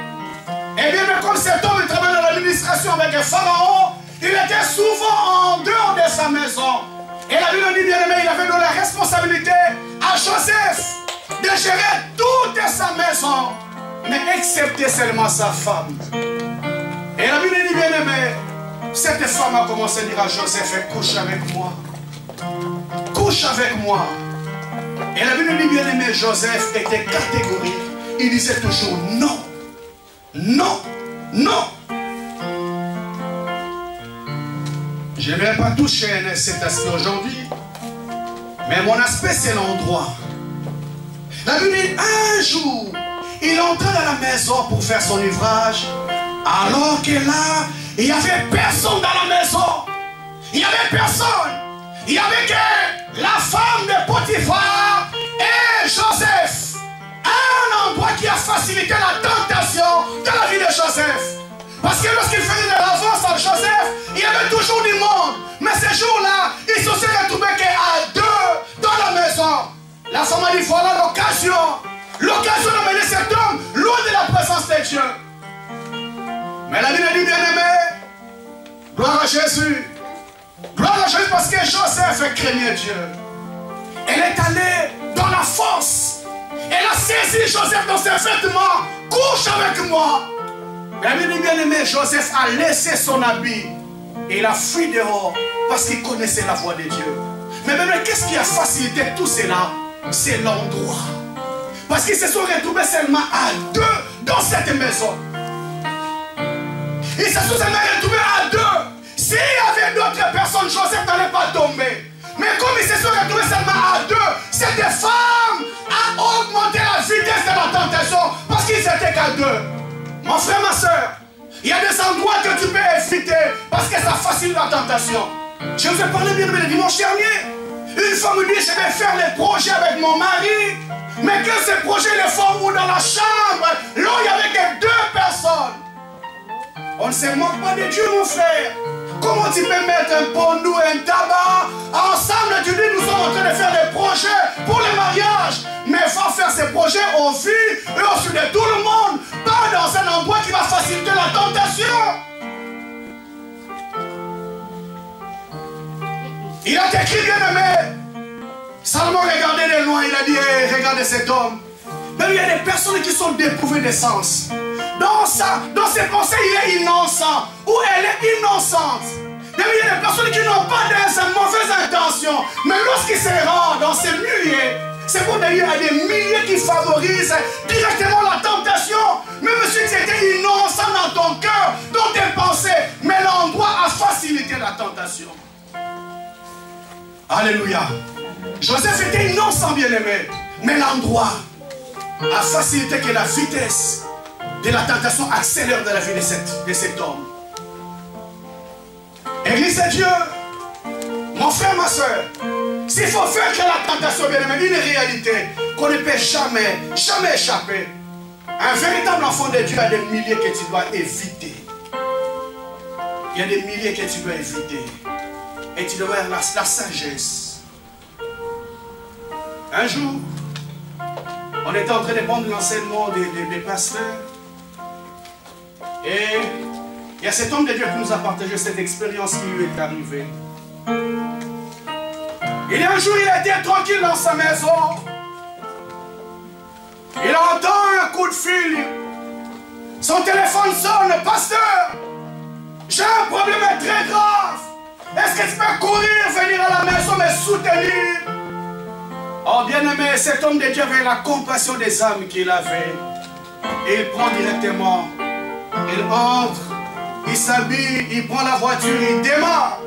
Et bien, mais comme cet homme travaillait dans l'administration avec le Pharaon, il était souvent en dehors de sa maison. Et la Bible dit, bien aimé, il avait donné la responsabilité à Joseph de gérer toute sa maison, mais excepté seulement sa femme. Et la Bible dit, bien aimé, cette femme a commencé à dire à Joseph, couche avec moi. Couche avec moi. Et la Bible dit, bien aimé, Joseph était catégorique. Il disait toujours non. Non. Non. Je ne vais pas toucher cet aspect aujourd'hui. Mais mon aspect, c'est l'endroit. La Bible dit, un jour, il entra dans la maison pour faire son ouvrage. Alors que là, il n'y avait personne dans la maison. Il n'y avait personne. Il n'y avait que la femme de Potiphar et Joseph. Un endroit qui a facilité la tentation de la vie de Joseph. Parce que lorsqu'il faisait de l'avance à Joseph, il y avait toujours du monde. Mais ce jour-là, il se s'est retrouvé qu'à deux dans la maison. La femme a dit, voilà l'occasion. L'occasion d'amener cet homme loin de la présence de Dieu. Mais la Bible dit, bien aimé, gloire à Jésus. Gloire à Jésus parce que Joseph craignait Dieu. Elle est allée dans la fosse. Elle a saisi Joseph dans ses vêtements. Couche avec moi. La Bible dit, bien aimé, Joseph a laissé son habit. Et il a fui dehors parce qu'il connaissait la voix de Dieu. Mais même, qu'est-ce qui a facilité tout cela? C'est l'endroit. Parce qu'ils se sont retrouvés seulement à deux dans cette maison. Ils se sont seulement retrouvés à deux. S'il y avait d'autres personnes, Joseph n'allait pas tomber. Mais comme ils se sont retrouvés seulement à deux, cette femme a augmenté la vitesse de la tentation parce qu'ils étaient qu'à deux. Mon frère, ma soeur, il y a des endroits que tu peux éviter parce que ça facilite la tentation. Je vous ai parlé bien le dimanche dernier. Une femme me dit, je vais faire les projets avec mon mari. Mais que ces projets les font ou dans la chambre, là il n'y avait que deux personnes. On ne se moque pas de Dieu, mon frère. Comment tu peux mettre un pondou et un tabac ensemble? Tu dis, nous sommes en train de faire des projets pour le mariage. Mais il faut faire ces projets aux filles et aux filles de tout le monde. Pas dans un endroit qui va faciliter la tentation. Il a écrit, bien aimé. Salomon regardait de loin, il a dit, hey, regardez cet homme. Mais il y a des personnes qui sont dépourvues de sens. Dans ses pensées, il est innocent. Ou elle est innocente. Mais il y a des personnes qui n'ont pas de mauvaises intentions. Mais lorsqu'ils se rendent dans ces milliers, c'est pour dire qu'il y a des milliers qui favorisent directement la tentation. Même si tu étais innocent dans ton cœur, dans tes pensées, mais l'endroit a facilité la tentation. Alléluia. Joseph était innocent, bien-aimé, mais l'endroit a facilité que la vitesse de la tentation accélère dans la vie de cet homme. Église de Dieu, mon frère, ma soeur, s'il faut faire que la tentation, bien-aimé, une réalité qu'on ne peut jamais échapper. Un véritable enfant de Dieu a des milliers que tu dois éviter. Il y a des milliers que tu dois éviter. Et tu dois avoir la sagesse. Un jour, on était en train de prendre l'enseignement des pasteurs. Et il y a cet homme de Dieu qui nous a partagé cette expérience qui lui est arrivée. Il y a un jour, il était tranquille dans sa maison. Il entend un coup de fil. Son téléphone sonne. Pasteur, j'ai un problème très grave. Est-ce que tu peux courir, venir à la maison me soutenir? Oh bien-aimé, cet homme de Dieu avait la compassion des âmes qu'il avait. Et il prend directement. Il entre, il s'habille, il prend la voiture, il démarre.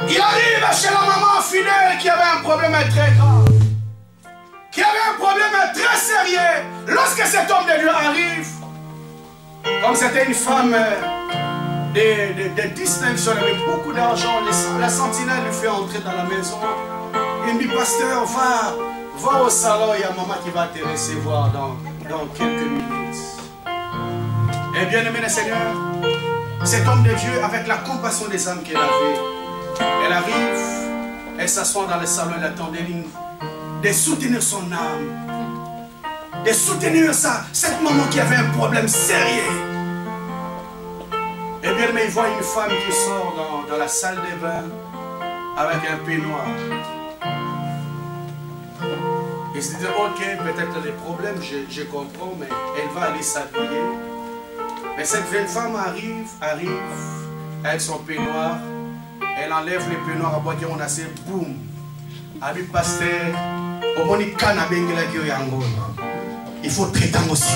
Il arrive chez la maman fidèle qui avait un problème très grave. Qui avait un problème très sérieux. Lorsque cet homme de Dieu arrive, Donc c'était une femme de distinction, elle avait beaucoup d'argent. La sentinelle lui fait entrer dans la maison. Il me dit, pasteur, va au salon, il y a maman qui va te recevoir dans quelques minutes. Et bien aimé le Seigneur, cet homme de Dieu, avec la compassion des âmes qu'elle avait, elle arrive, elle s'assoit dans le salon, elle attend de soutenir son âme, de soutenir cette maman qui avait un problème sérieux. Et bien aimé, il voit une femme qui sort dans la salle de bain avec un peignoir. Il se dit, ok, peut-être des problèmes, je comprends, mais elle va aller s'habiller. Mais cette jeune femme arrive avec son peignoir, elle enlève le peignoir à bois qui on a assez, boum. Avec pasteur, au moins il faut traiter aussi.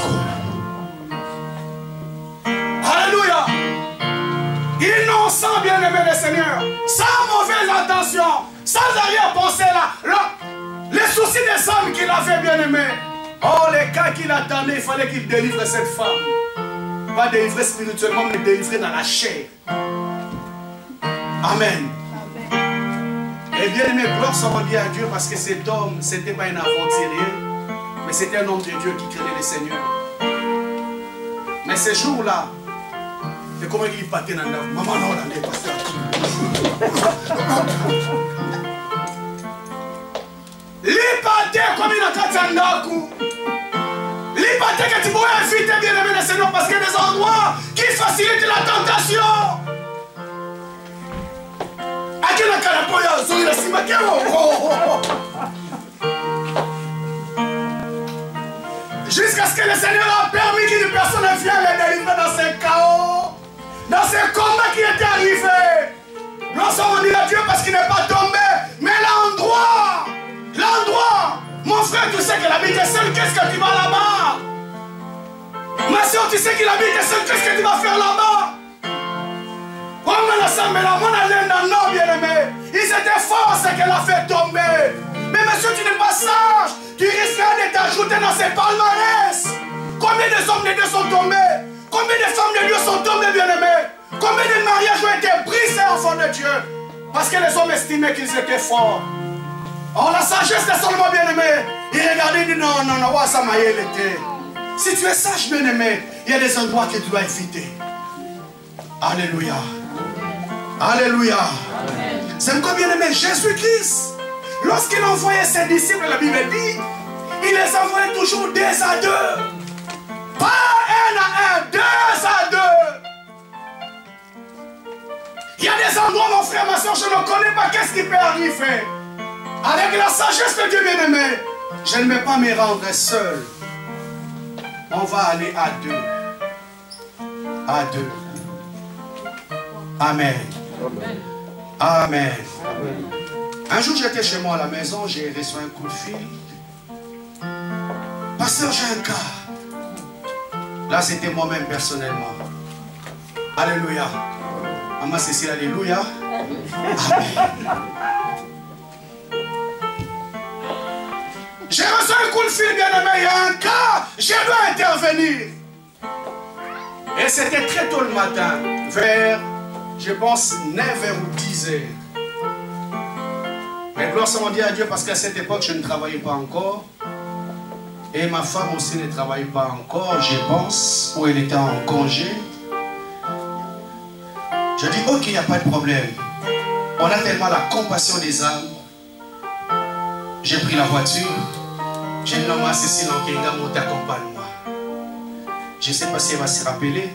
Alléluia! Innocent, bien-aimé le Seigneur, sans mauvaise intention, sans arrière-pensée là. Les soucis des hommes qu'il avait, bien-aimé. Oh, les cas qu'il attendait, il fallait qu'il délivre cette femme. Pas délivrer spirituellement, mais délivrer dans la chair. Amen. Et bien aimé, gloire soit rendue à Dieu parce que cet homme, ce n'était pas un aventurier, mais c'était un homme de Dieu qui craignait le Seigneur. Mais ce jour-là, c'est comme il battait dans la maman, non, dans les pasteurs. L'hypathé comme il a Katandaku. L'hypathé que tu pourrais inviter, bien aimé le Seigneur, parce qu'il y a des endroits qui facilitent la tentation. Jusqu'à ce que le Seigneur a permis qu'une personne vienne les délivrer dans ce chaos, dans ce combat qui était arrivé. Nous sommes dit à Dieu parce qu'il n'est pas tombé, mais l'endroit, mon frère, tu sais qu'il habite seul, qu'est-ce que tu vas là-bas? Ma soeur, tu sais qu'il habite seul, qu'est-ce que tu vas faire là-bas? Ils étaient forts, ce qu'elle a fait tomber. Mais monsieur, tu n'es pas sage. Tu risquerais de t'ajouter dans ces palmarès. Combien de hommes de Dieu sont tombés? Combien de femmes de Dieu sont tombées, bien-aimés? Combien de mariages ont été brisés, enfants de Dieu? Parce que les hommes estimaient qu'ils étaient forts. Or, la sagesse est seulement, bien-aimé. Il regardait et dit non, ça m'a été. Si tu es sage, bien-aimé, il y a des endroits que tu dois éviter. Alléluia. Alléluia. C'est comme bien aimé Jésus-Christ. Lorsqu'il envoyait ses disciples, la Bible dit, il les envoyait toujours 2 à 2. Pas 1 à 1, 2 à 2. Il y a des endroits, mon frère, ma soeur, je ne connais pas qu'est-ce qui peut arriver. Avec la sagesse de Dieu, bien aimé, je ne vais pas me rendre seul. On va aller à 2. À 2. Amen. Amen. Un jour, j'étais chez moi à la maison, j'ai reçu un coup de fil. Pasteur, j'ai un cas. Là, c'était moi-même personnellement. Alléluia. Maman Cécile, alléluia. Amen. J'ai reçu un coup de fil, bien aimé. Il y a un cas, je dois intervenir. Et c'était très tôt le matin, vers, je pense, 9h ou 10h. Mais gloire soit rendue à Dieu parce qu'à cette époque, je ne travaillais pas encore. Et ma femme aussi ne travaillait pas encore, je pense, où elle était en congé. Je dis, ok, il n'y a pas de problème. On a tellement la compassion des âmes. J'ai pris la voiture. J'ai dit, non, moi, Cécile, on t'accompagne-moi. Je ne sais pas si elle va se rappeler.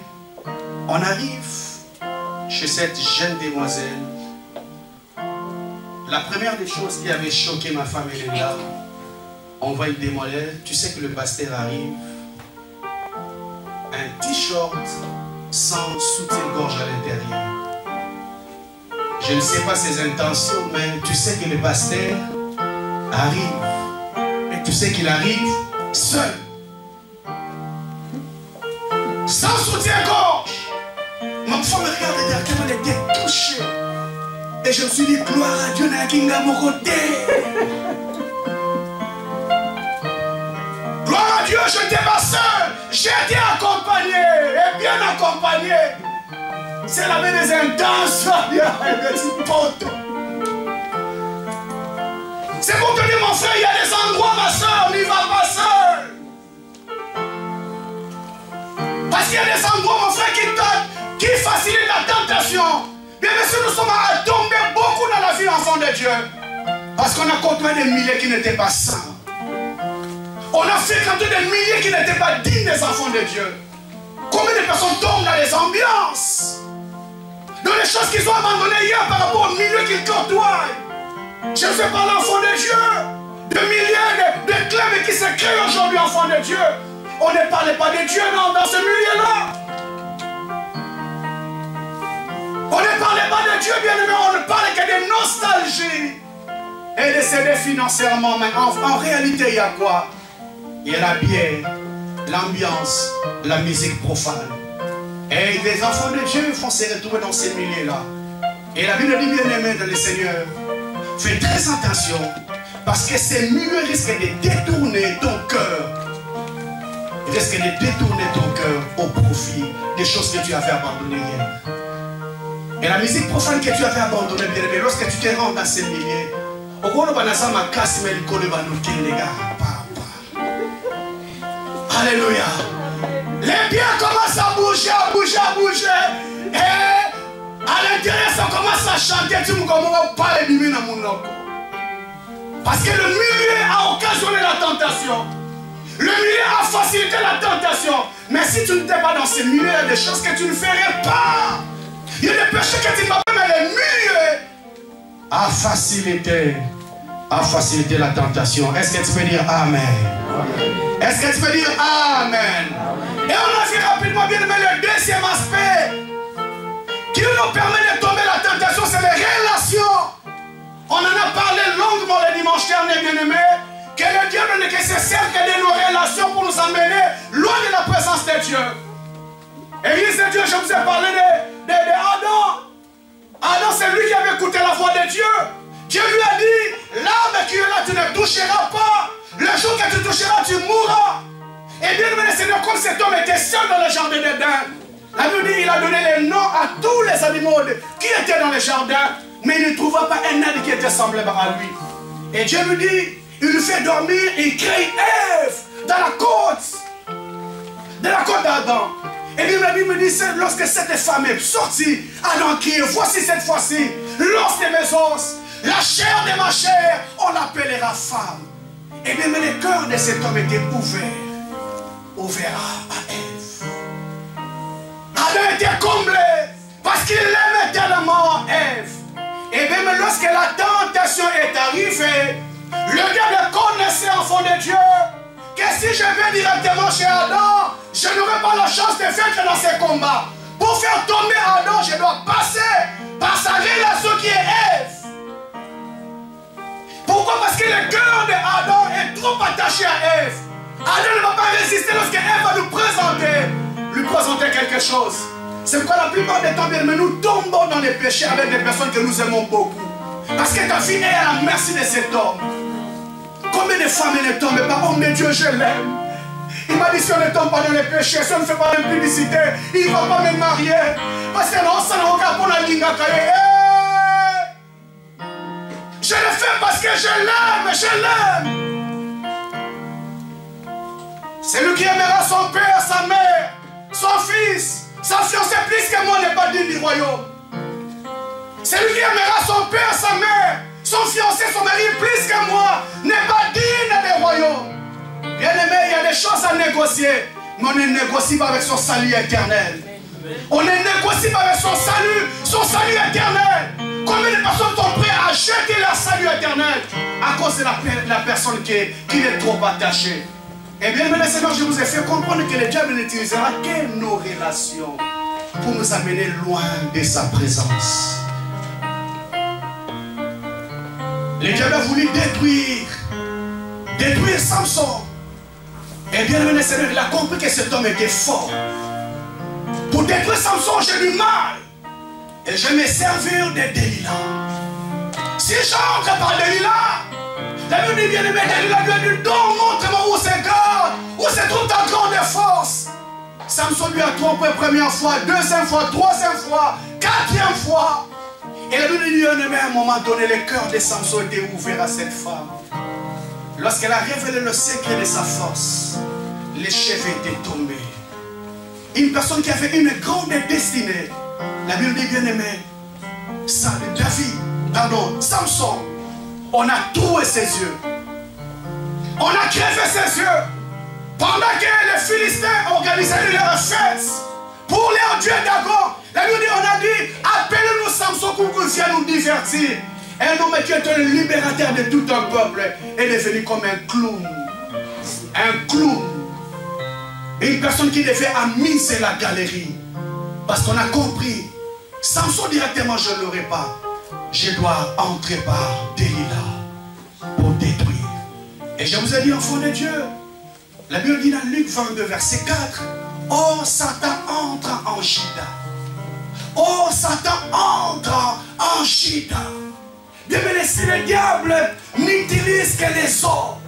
On arrive chez cette jeune demoiselle. La première des choses qui avait choqué ma femme, elle est là. On voit une demoiselle. Tu sais que le pasteur arrive. Un t-shirt sans soutien-gorge à l'intérieur. Je ne sais pas ses intentions, mais tu sais que le pasteur arrive. Et tu sais qu'il arrive seul. Sans soutien-gorge. Ma femme me regarde derrière comment elle était touchée. Et je me suis dit, gloire à Dieu, n'a qu'il à mon côté. Gloire à Dieu, je n'étais pas seul. J'ai été accompagné et bien l'accompagner. Si elle avait des intentions, c'est pour te dire, mon frère, il y a des endroits, ma soeur, n'y va pas seul. Parce qu'il y a des endroits, mon frère, qui facilitent la tentation. Bien sûr, nous sommes à tomber beaucoup dans la vie enfant de Dieu. Parce qu'on a côtoyé des milliers qui n'étaient pas saints. On a fréquenté des milliers qui n'étaient pas dignes des enfants de Dieu. Combien de personnes tombent dans les ambiances, dans les choses qu'ils ont abandonnées hier par rapport au milieu qu'ils côtoient. Je fais parler enfants de Dieu, de milliers de clubs qui se créent aujourd'hui enfants de Dieu. On ne parlait pas de Dieu dans ce milieu-là. On ne parlait pas de Dieu, bien aimé, on ne parlait que de nostalgie. Et de s'aider financièrement, mais en réalité, il y a quoi? Il y a la bière, l'ambiance, la musique profane. Et les enfants de Dieu vont se retrouver dans ces milieux-là. Et la Bible dit, bien aimé dans le Seigneur, fais très attention, parce que ces milieux risquent de détourner ton cœur. Ils risquent de détourner ton cœur au profit des choses que tu avais abandonnées hier. Et la musique profane que tu avais abandonnée, bien aimé, lorsque tu te rends dans ces milieux, alléluia. Les biens commencent à bouger, à bouger, à bouger. Et à l'intérieur, ça commence à chanter. Parce que le milieu a occasionné la tentation. Le milieu a facilité la tentation. Mais si tu n'étais pas dans ce milieu, il y a des choses que tu ne ferais pas. Il y a des péchés que tu ne vas pas, mais le milieu a facilité la tentation. Est-ce que tu peux dire Amen? Est-ce que tu peux dire Amen? Et on a vu rapidement, bien aimé, le deuxième aspect qui nous permet de tomber la tentation, c'est les relations. On en a parlé longuement le dimanche dernier, bien aimé, que le diable ne se sert que de nos relations pour nous emmener loin de la présence de Dieu. Église de Dieu, je vous ai parlé de Adam. Adam, c'est lui qui avait écouté la voix de Dieu. Dieu lui a dit, l'arbre qui est là, tu ne toucheras pas. Le jour que tu toucheras, tu mourras. Et bien aimé, le Seigneur, comme cet homme était seul dans le jardin d'Éden, la Bible dit, il a donné les noms à tous les animaux qui étaient dans le jardin, mais il ne trouva pas un être qui était semblable à lui. Et Dieu lui dit, il lui fait dormir, il crée Ève dans la côte d'Adam. Et bien la Bible dit, lorsque cette femme est sortie, Adam criait, voici cette fois-ci, l'os de mes os, la chair de ma chair, on l'appellera femme. Et bien le cœur de cet homme était ouvert à Ève. Adam était comblé parce qu'il aimait tellement Ève. Et bien lorsque la tentation est arrivée, le diable connaissait enfant de Dieu que si je vais directement chez Adam, je n'aurai pas la chance de vaincre dans ces combats. Pour faire tomber Adam, je dois passer par sa relation qui est Ève. Pourquoi? Parce que le cœur d'Adam est trop attaché à Ève. Adam ne va pas résister lorsque Ève va lui présenter quelque chose. C'est pourquoi la plupart des temps, bien, mais nous tombons dans les péchés avec des personnes que nous aimons beaucoup. Parce que ta fille est à la merci de cet homme. Combien de femmes ne tombent pas? Oh mais Dieu, je l'aime. Il m'a dit si on ne tombe pas dans les péchés, si on ne fait pas l'impudicité, il ne va pas me marier. Parce que non, ça n'a aucun pour la ligne à cahier. Je le fais parce que je l'aime. C'est lui qui aimera son père, sa mère, son fils, sa fiancée plus que moi n'est pas digne du royaume. C'est lui qui aimera son père, sa mère, son fiancé, son mari plus que moi n'est pas digne du royaume. Bien aimé, il y a des choses à négocier, mais on ne négocie pas avec son salut éternel. On ne négocie pas avec son salut éternel. Combien de personnes sont prêtes à jeter leur salut éternel à cause de la personne qui est trop attachée? Eh bien, mes Seigneur, je vous ai fait comprendre que le diable n'utilisera que nos relations pour nous amener loin de sa présence. Le diable a voulu détruire Samson. Eh bien, mes Seigneur, il a compris que cet homme était fort. Pour détruire Samson, j'ai du mal. Et je me servir de Delilah. Si j'entre par Delilah, la Bible dit bien aimé, Delilah lui a dit, donc montre-moi où se trouve ta grande force. Samson lui a trompé première fois, deuxième fois, troisième fois, quatrième fois. Et la Bible dit, à un moment donné, le cœur de Samson était ouvert à cette femme. Lorsqu'elle a révélé le secret de sa force, les cheveux étaient tombés. Une personne qui avait une grande destinée. La Bible dit, bien aimé, Samson, on a troué ses yeux. On a crevé ses yeux. Pendant que les Philistins organisaient leur fête pour leur Dieu Dagon, la Bible dit, on a dit, appelez-nous Samson pour qu'il vienne nous divertir. Un homme qui est le libérateur de tout un peuple est devenu comme un clown. Un clown. Une personne qui devait amuser la galerie. Parce qu'on a compris, Samson directement, je ne l'aurai pas. Je dois entrer par Delilah pour détruire. Et je vous ai dit, enfant de Dieu, la Bible dit dans Luc 22, verset 4, oh, Satan entre en Juda. Oh, Satan entre en Juda. Bien, mais si le diable n'utilise que les hommes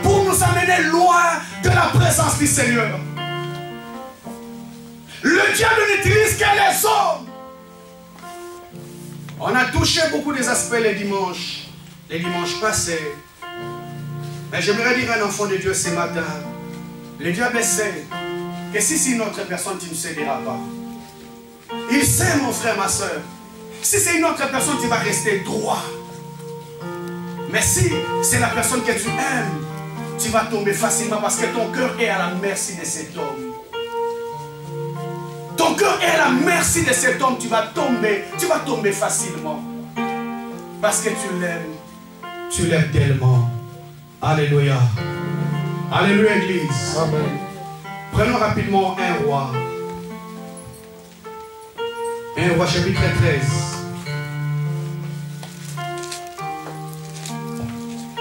pour nous amener loin de la présence du Seigneur. Le diable n'utilise que les hommes. On a touché beaucoup des aspects les dimanches passés. Mais j'aimerais dire à un enfant de Dieu ce matin, le diable sait que si c'est une autre personne, tu ne céderas pas. Il sait, mon frère, ma soeur. Si c'est une autre personne, tu vas rester droit. Mais si c'est la personne que tu aimes, tu vas tomber facilement parce que ton cœur est à la merci de cet homme. Ton cœur est à la merci de cet homme, tu vas tomber facilement. Parce que tu l'aimes tellement. Alléluia. Alléluia, Église. Amen. Prenons rapidement un roi. Un roi chapitre 13.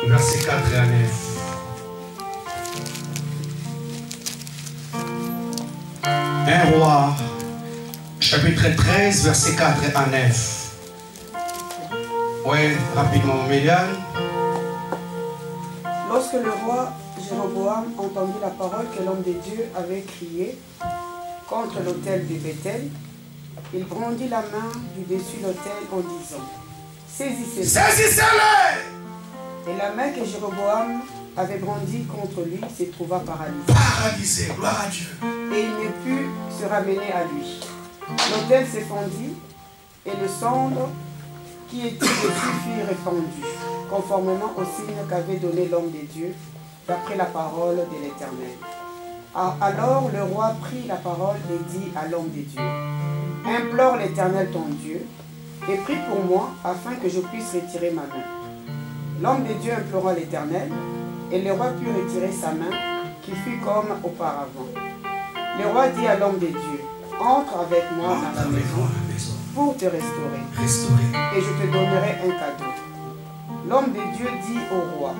Verset 4 à 9. Un roi, chapitre 13, verset 4 à 9. Oui, rapidement, Méliane. Lorsque le roi Jéroboam entendit la parole que l'homme de Dieu avait criée contre l'autel de Bethel, il brandit la main du dessus de l'autel en disant, saisissez-le. Saisissez-le! Et la main que Jéroboam avait brandie contre lui se trouva paralysée. Paralysé, gloire à Dieu. Et il ne put se ramener à lui. L'autel s'effondrit et le cendre qui était dessus fut répandu, conformément au signe qu'avait donné l'homme de Dieu, d'après la parole de l'Éternel. Alors le roi prit la parole et dit à l'homme de Dieu, implore l'Éternel ton Dieu, et prie pour moi, afin que je puisse retirer ma main. L'homme de Dieu implora l'Éternel, et le roi put retirer sa main, qui fut comme auparavant. Le roi dit à l'homme de Dieu, entre avec moi dans la maison pour te restaurer, et je te donnerai un cadeau. L'homme de Dieu dit au roi,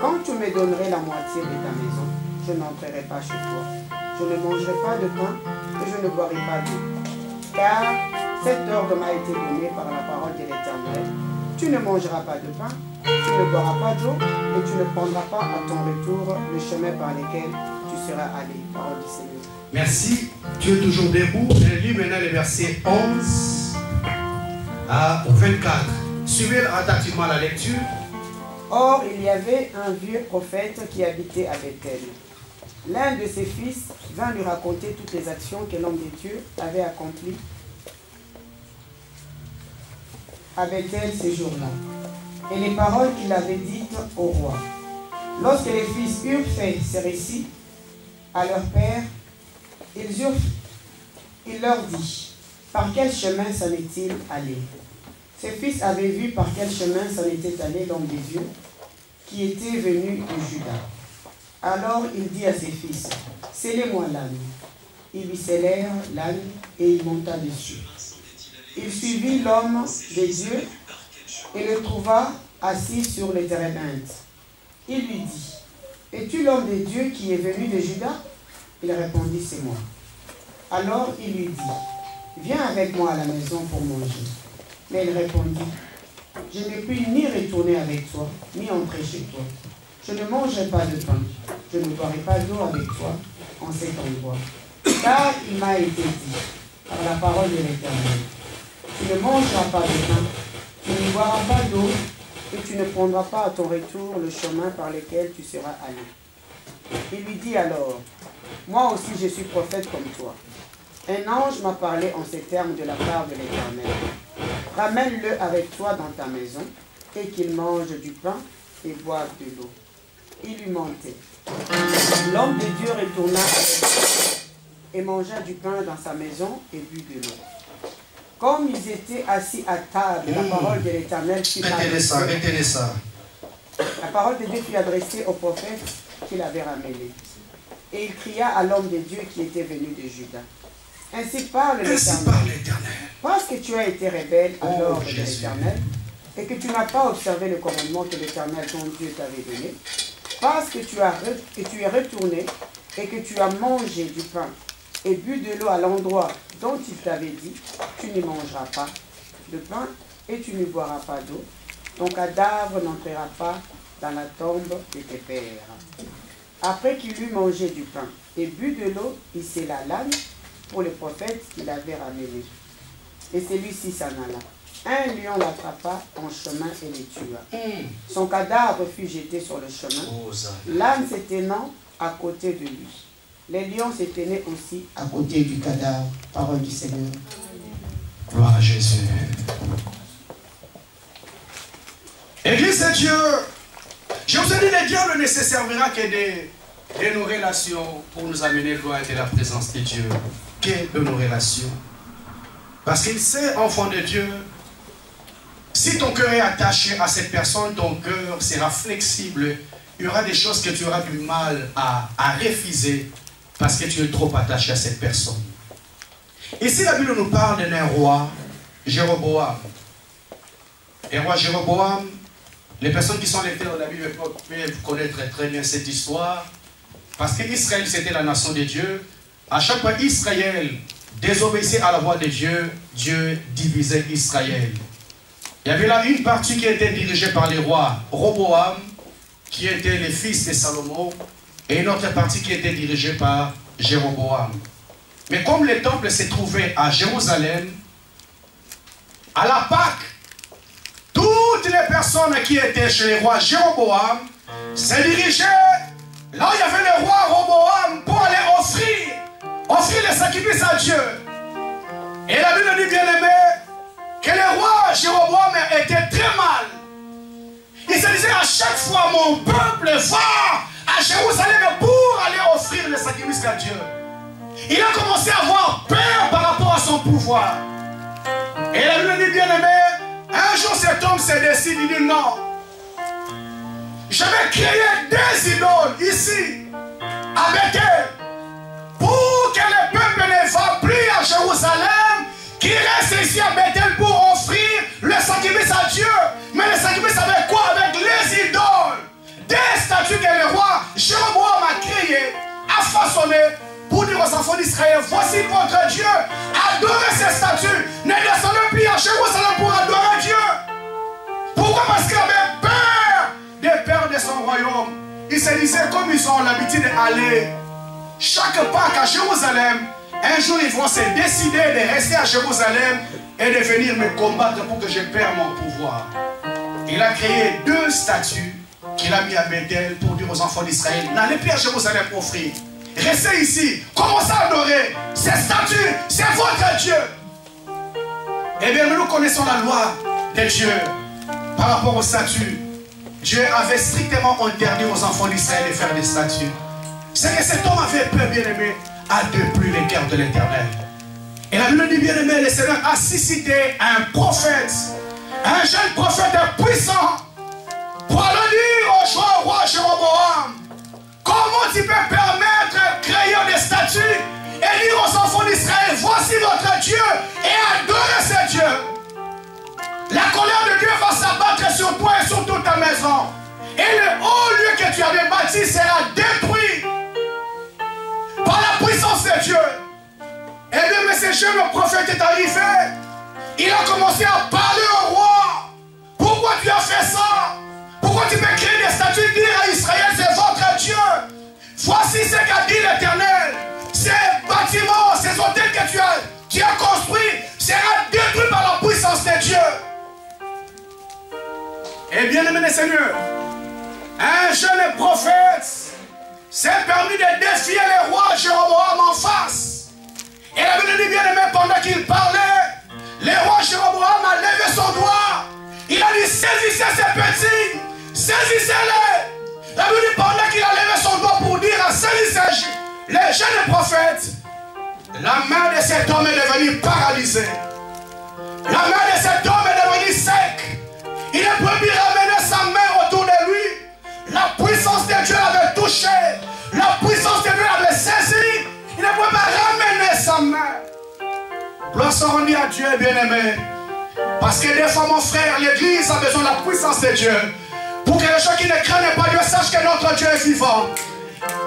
quand tu me donnerais la moitié de ta maison, je n'entrerai pas chez toi. Je ne mangerai pas de pain et je ne boirai pas d'eau. Car cet ordre m'a été donné par la parole de l'Éternel. Tu ne mangeras pas de pain, tu ne boiras pas d'eau et tu ne prendras pas à ton retour le chemin par lequel tu seras allé. Parole du Seigneur. Merci. Tu es toujours debout. Je lis maintenant les versets 11 à 24. Suivez attentivement la lecture. Or, il y avait un vieux prophète qui habitait à Bethel. L'un de ses fils vint lui raconter toutes les actions que l'homme de Dieu avait accomplies à Bethel ces jours-là, et les paroles qu'il avait dites au roi. Lorsque les fils eurent fait ces récits à leur père, il leur dit, par quel chemin s'en est-il allé? Ses fils avaient vu par quel chemin s'en était allé l'homme de Dieu qui était venu de Juda. Alors il dit à ses fils, scellez-moi l'âne. Ils lui scellèrent l'âne et il monta dessus. Il suivit l'homme de Dieu et le trouva assis sur le térébinthe. Il lui dit, es-tu l'homme de Dieu qui est venu de Juda? Il répondit, c'est moi. Alors il lui dit, viens avec moi à la maison pour manger. Mais il répondit, je ne puis ni retourner avec toi, ni entrer chez toi. Je ne mangerai pas de pain, je ne boirai pas d'eau avec toi en cet endroit. Car il m'a été dit, par la parole de l'Éternel, tu ne mangeras pas de pain, tu ne boiras pas d'eau, et tu ne prendras pas à ton retour le chemin par lequel tu seras allé. Il lui dit alors, moi aussi je suis prophète comme toi. Un ange m'a parlé en ces termes de la part de l'Éternel. Ramène-le avec toi dans ta maison, et qu'il mange du pain et boive de l'eau. Il lui mentait. L'homme de Dieu retourna et mangea du pain dans sa maison et but de l'eau. Comme ils étaient assis à table, la parole de l'Éternel fut adressée. La parole de Dieu fut adressée au prophète qui l'avait ramené. Et il cria à l'homme de Dieu qui était venu de Juda. Ainsi parle l'Éternel. Parce que tu as été rebelle à l'ordre de l'Éternel, et que tu n'as pas observé le commandement que l'Éternel, ton Dieu, t'avait donné, parce que tu es retourné et que tu as mangé du pain et bu de l'eau à l'endroit dont il t'avait dit, tu ne mangeras pas de pain et tu ne boiras pas d'eau, ton cadavre n'entrera pas dans la tombe de tes pères. Après qu'il eut mangé du pain et bu de l'eau, il scella l'âne pour le prophète qu'il avait ramené. Et celui-ci s'en alla. Un lion l'attrapa en chemin et le tua. Son cadavre fut jeté sur le chemin. L'âne se tenant à côté de lui. Les lions se tenaient aussi à côté du cadavre. Parole du Seigneur. Gloire à Jésus. Église de Dieu, je vous ai dit, le diable ne se servira que de nos relations pour nous amener loin de la présence de Dieu. Que de nos relations. Parce qu'il sait, enfant de Dieu, si ton cœur est attaché à cette personne, ton cœur sera flexible. Il y aura des choses que tu auras du mal à refuser parce que tu es trop attaché à cette personne. Ici, la Bible nous parle d'un roi, Jéroboam. Et roi Jéroboam, les personnes qui sont lecteurs de la Bible peuvent connaître très bien cette histoire. Parce qu'Israël, c'était la nation de Dieu. À chaque fois, Israël désobéissait à la voix de Dieu, Dieu divisait Israël. Il y avait là une partie qui était dirigée par les rois Roboam, qui était le fils de Salomon, et une autre partie qui était dirigée par Jéroboam. Mais comme le temple se trouvait à Jérusalem, à la Pâque, toutes les personnes qui étaient chez le roi Jéroboam se dirigeaient là où il y avait le roi Roboam pour aller offrir les sacrifices à Dieu. Et la Bible dit, bien aimé, que le roi Jéroboam était très mal. Il se disait à chaque fois, mon peuple va à Jérusalem pour aller offrir les sacrifices à Dieu. Il a commencé à avoir peur par rapport à son pouvoir. Et la Bible dit, bien aimé, un jour cet homme se décide, il dit non. Je vais créer des idoles ici, à Bethel, pour que le peuple ne va plus à Jérusalem, qui reste ici à Bethel pour offrir le sacrifice à Dieu. Mais le sacrifice avec quoi? Avec les idoles. Des statues que le roi Jéroboam a créées, a façonnées, pour dire aux enfants d'Israël, voici votre Dieu, adorez ces statues, ne descendez plus à Jérusalem pour adorer Dieu. Pourquoi? Parce qu'il avait peur des pères de son royaume. Il se disait, comme ils ont l'habitude d'aller chaque Pâques à Jérusalem, un jour ils vont se décider de rester à Jérusalem et de venir me combattre pour que je perde mon pouvoir. Il a créé deux statues qu'il a mis à Bethel pour dire aux enfants d'Israël, n'allez plus à Jérusalem pour offrir. Restez ici, commencez à adorer. Ces statues, c'est votre Dieu. Eh bien, nous connaissons la loi de Dieu par rapport aux statues. Dieu avait strictement interdit aux enfants d'Israël de faire des statues. C'est que cet homme avait peur, bien aimé, à de plus les cœurs de l'Éternel. Et la Bible dit, bien aimé, le Seigneur a suscité un prophète, un jeune prophète puissant, pour aller dire au roi Jéroboam, comment tu peux permettre de créer des statues et dire aux enfants d'Israël, voici votre Dieu, et adorez ce Dieu. La colère de Dieu va s'abattre sur toi et sur toute ta maison. Et le haut lieu que tu avais bâti sera détruit par la puissance de Dieu. Et bien, mais ce jeune prophète est arrivé. Il a commencé à parler au roi. Pourquoi tu as fait ça? Pourquoi tu peux créer des statues, dire à Israël, c'est votre Dieu? Voici ce qu'a dit l'Éternel. Ces bâtiments Bien-aimé Seigneur, un jeune prophète s'est permis de défier le roi Jéroboam en face. Et la Bible dit, bien-aimé, pendant qu'il parlait, le roi Jéroboam a levé son doigt. Il a dit, saisissez ces petits, saisissez-les. La Bible dit, pendant qu'il a levé son doigt pour dire, saisissez les jeunes prophètes, la main de cet homme est devenue paralysée. La main de cet homme est devenue sec. Il ne peut plus ramener sa main autour de lui. La puissance de Dieu l'avait touché. La puissance de Dieu l'avait saisi. Il ne peut pas ramener sa main. Gloire soit rendue à Dieu, bien-aimé. Parce que des fois, mon frère, l'église a besoin de la puissance de Dieu. Pour que les gens qui ne craignent pas Dieu sachent que notre Dieu est vivant.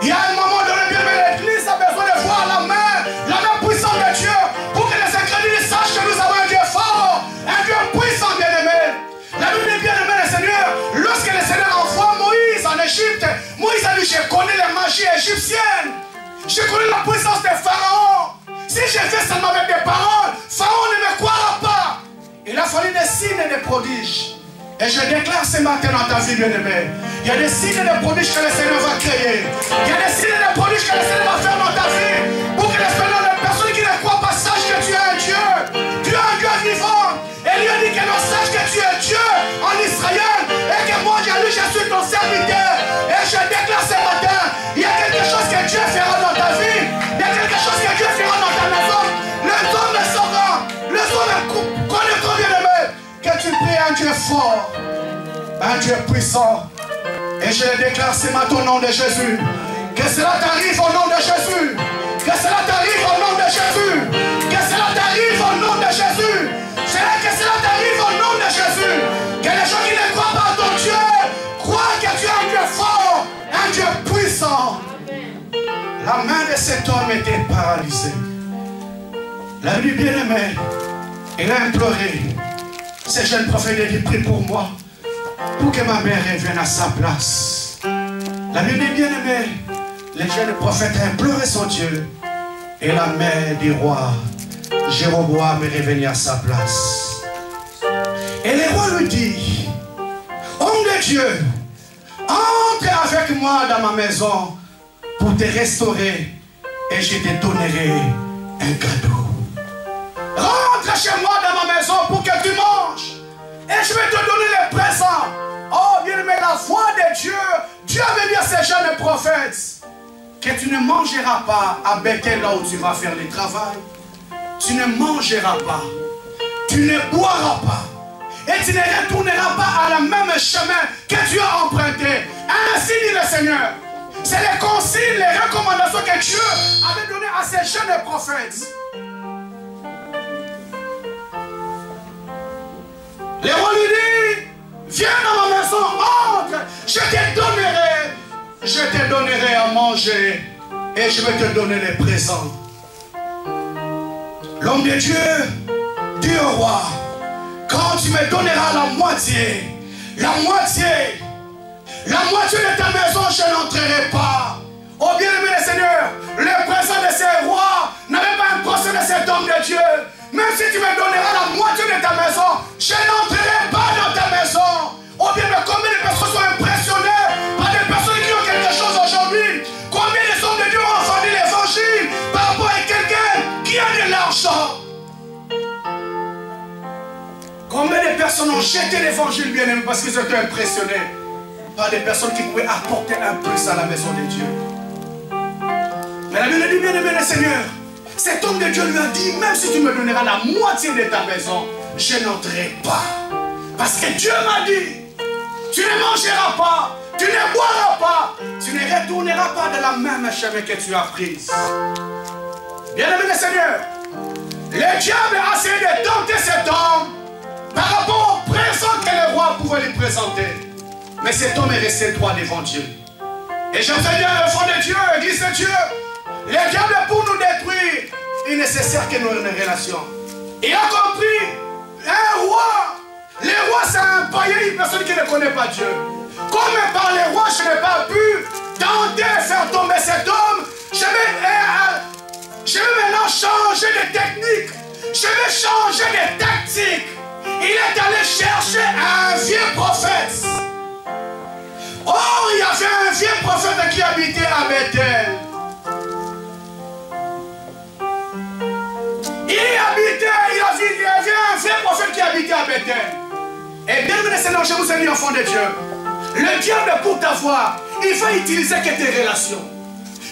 Il y a un moment donné, bien-aimé, l'église a besoin de voir la main puissante de Dieu. Pour que les incrédules sachent que nous avons un Dieu fort, un Dieu puissant, bien-aimé. La Bible dit, bien-aimé, le Seigneur, lorsque le Seigneur envoie Moïse en Égypte, Moïse a dit, je connais les magies égyptiennes. Je connais la puissance des pharaons. Si je fais seulement avec des paroles, Pharaon ne me croira pas. Il a fallu des signes et des prodiges. Et je déclare ce matin dans ta vie, bien-aimé, il y a des signes et des prodiges que le Seigneur va créer. Il y a des signes et des prodiges que le Seigneur va faire dans ta vie. Pour que les personnes qui ne croient pas sachent que tu es un Dieu. Tu es un Dieu vivant. Et lui a dit que l'on sache que tu es Dieu en Israël. Et que moi, je suis ton serviteur. Et je déclare ce matin, il y a quelque chose que Dieu fera dans ta vie. Il y a quelque chose que Dieu fera dans ta maison. Les hommes le sauront. Les hommes connaîtront, bien-aimé, que tu pries un Dieu fort, un Dieu puissant. Et je le déclare ce matin au nom de Jésus. Que cela t'arrive au nom de Jésus. Que cela t'arrive au nom de Jésus. Que cela t'arrive au nom de Jésus. Que cela t'arrive au nom de Jésus. Que les gens qui ne croient pas à ton Dieu croient que tu es un Dieu fort, un Dieu puissant. La main de cet homme était paralysée. La nuit bien-aimée, il a imploré. Ce jeune prophète a dit, prie pour moi, pour que ma mère revienne à sa place. La Bible dit, bien-aimé, le jeune prophète a imploré son Dieu. Et la mère du roi Jéroboam est revenue à sa place. Et le roi lui dit, homme de Dieu, entre avec moi dans ma maison pour te restaurer et je te donnerai un cadeau. Rentre chez moi dans ma maison pour que tu manges et je vais te donner les présents. Oh bien-aimé, la voix de Dieu, Dieu avait dit à ces jeunes prophètes que tu ne mangeras pas à Bethel là où tu vas faire le travail. Tu ne mangeras pas, tu ne boiras pas et tu ne retourneras pas à la même chemin que tu as emprunté. Ainsi dit le Seigneur. C'est les consignes, les recommandations que Dieu avait données à ces jeunes prophètes. Le roi lui dit, viens dans ma maison, entre, je te donnerai à manger et je vais te donner les présents. L'homme de Dieu dit au roi, quand tu me donneras la moitié de ta maison, je n'entrerai pas. Oh bien-aimé le Seigneur, le présent de ces rois n'avait pas un procès de cet homme de Dieu. Même si tu me donneras la moitié de ta maison, je n'entrerai pas dans ta maison. Oh bien, mais combien de personnes sont impressionnées par des personnes qui ont quelque chose aujourd'hui? Combien de hommes de Dieu ont entendu l'évangile par rapport à quelqu'un qui a de l'argent? Combien de personnes ont jeté l'évangile, bien-aimé, parce qu'ils étaient impressionnés par des personnes qui pouvaient apporter un plus à la maison de Dieu? Mais la Bible dit, bien-aimé le Seigneur, cet homme de Dieu lui a dit, même si tu me donneras la moitié de ta maison, je n'entrerai pas. Parce que Dieu m'a dit, tu ne mangeras pas, tu ne boiras pas, tu ne retourneras pas de la même chemin que tu as prise. Bien-aimé le Seigneur, le diable a essayé de tenter cet homme par rapport au présent que le roi pouvait lui présenter. Mais cet homme est resté droit devant Dieu. Et j'entends bien le fond de Dieu, l'église de Dieu. Le diable, pour nous détruire, il est nécessaire que nous ayons une relation. Il a compris, un roi, le roi c'est un païen, une personne qui ne connaît pas Dieu. Comme par les rois, je n'ai pas pu tenter de faire tomber cet homme, je vais maintenant changer de technique, je vais changer de tactique. Il est allé chercher un vieux prophète Oh, il y avait un vieux prophète qui habitait à Bethel. Il y avait un vieux prophète qui habitait à Bethel. Et bien, mes Seigneur, je vous ai mis enfant de Dieu. Le diable, pour t'avoir, il va utiliser que tes relations.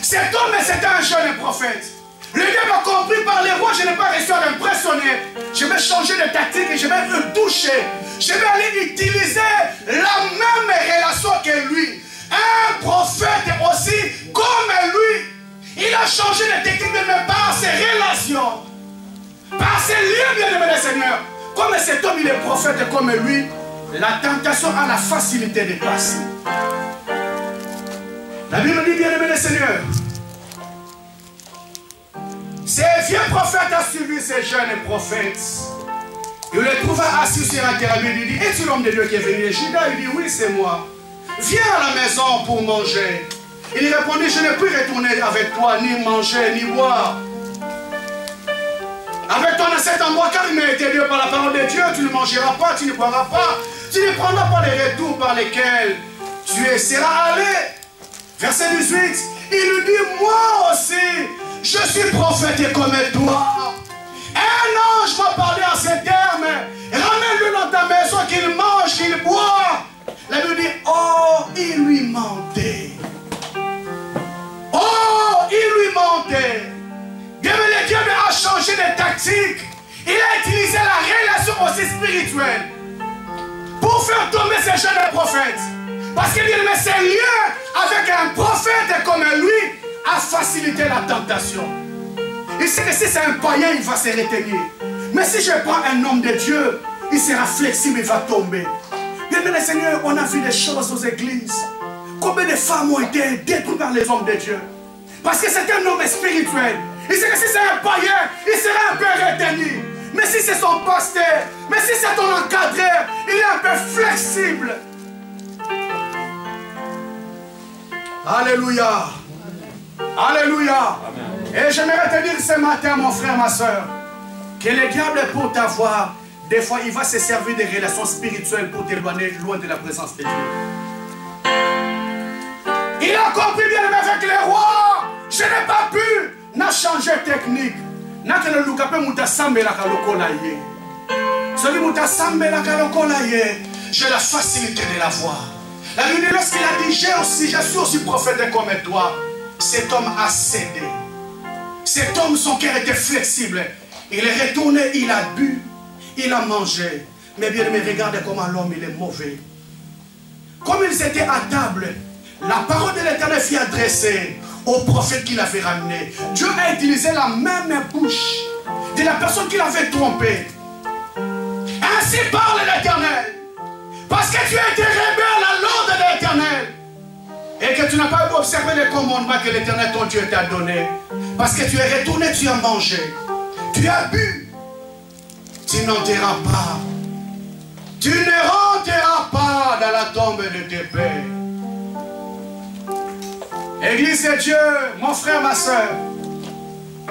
Cet homme, c'était un jeune prophète. Le diable a compris par les rois, je n'ai pas réussi à l'impressionner. Je vais changer de tactique et je vais le toucher. Je vais aller utiliser la même relation que lui. Un prophète aussi comme lui. Il a changé de technique, mais par ses relations. Par ses liens, bien-aimés des Seigneurs. Comme cet homme, il est prophète comme lui, la tentation a la facilité de passer. La Bible dit, bien-aimés des Seigneurs, ces vieux prophètes a suivi ces jeunes prophètes. Il le trouva assis sur un terrain. Il lui dit, es-tu l'homme de Dieu qui est venu? Et Judas, il dit, oui, c'est moi. Viens à la maison pour manger. Il répondit, je ne puis retourner avec toi, ni manger, ni boire. Avec ton assiette en bois, car il m'a été dit par la parole de Dieu, tu ne mangeras pas, tu ne boiras pas, tu ne prendras pas les retours par lesquels tu seras allé. Verset 18, il lui dit, moi aussi, je suis prophète comme toi. Un ange m'a parlé à ces termes, ramène-le dans ta maison, qu'il mange, qu'il boit. La Bible dit, oh, il lui mentait. Oh, il lui mentait. Bien, le diable a changé de tactique. Il a utilisé la relation aussi spirituelle pour faire tomber ces jeunes prophètes. Parce qu'il dit, mais ces liens avec un prophète comme lui a facilité la tentation. Il sait que si c'est un païen, il va se retenir. Mais si je prends un homme de Dieu, il sera flexible, il va tomber. Bien, bien, Seigneur, on a vu des choses aux églises. Combien de femmes ont été détruites par les hommes de Dieu? Parce que c'est un homme spirituel. Il sait que si c'est un païen, il sera un peu retenu. Mais si c'est son pasteur, mais si c'est ton encadreur, il est un peu flexible. Alléluia. Alléluia. Et j'aimerais te dire ce matin, mon frère, ma soeur, que le diable, pour t'avoir, des fois, il va se servir des relations spirituelles pour t'éloigner loin de la présence de Dieu. Il a compris bien avec les rois. Je n'ai pas pu. N'a changé technique. N'a que le loukape mouta sambe la kalokolaye. Celui mouta sambe la kalokolaye. J'ai la facilité de la voir. La Bible dit, lorsqu'il a dit, je suis aussi prophète comme toi, cet homme a cédé. Cet homme, son cœur était flexible. Il est retourné, il a bu, il a mangé. Mais bien aimé, regarde comment l'homme il est mauvais. Comme ils étaient à table, la parole de l'Éternel fut adressée au prophète qui l'avait ramené. Dieu a utilisé la même bouche de la personne qui l'avait trompé. Ainsi parle l'Éternel. Parce que tu as été rebelle à l'ordre de l'Éternel. Et que tu n'as pas observé les commandements que l'Éternel ton Dieu t'a donné. Parce que tu es retourné, tu as mangé. Tu as bu. Tu n'entreras pas. Tu ne rentreras pas dans la tombe de tes pères. Église de Dieu, mon frère, ma soeur,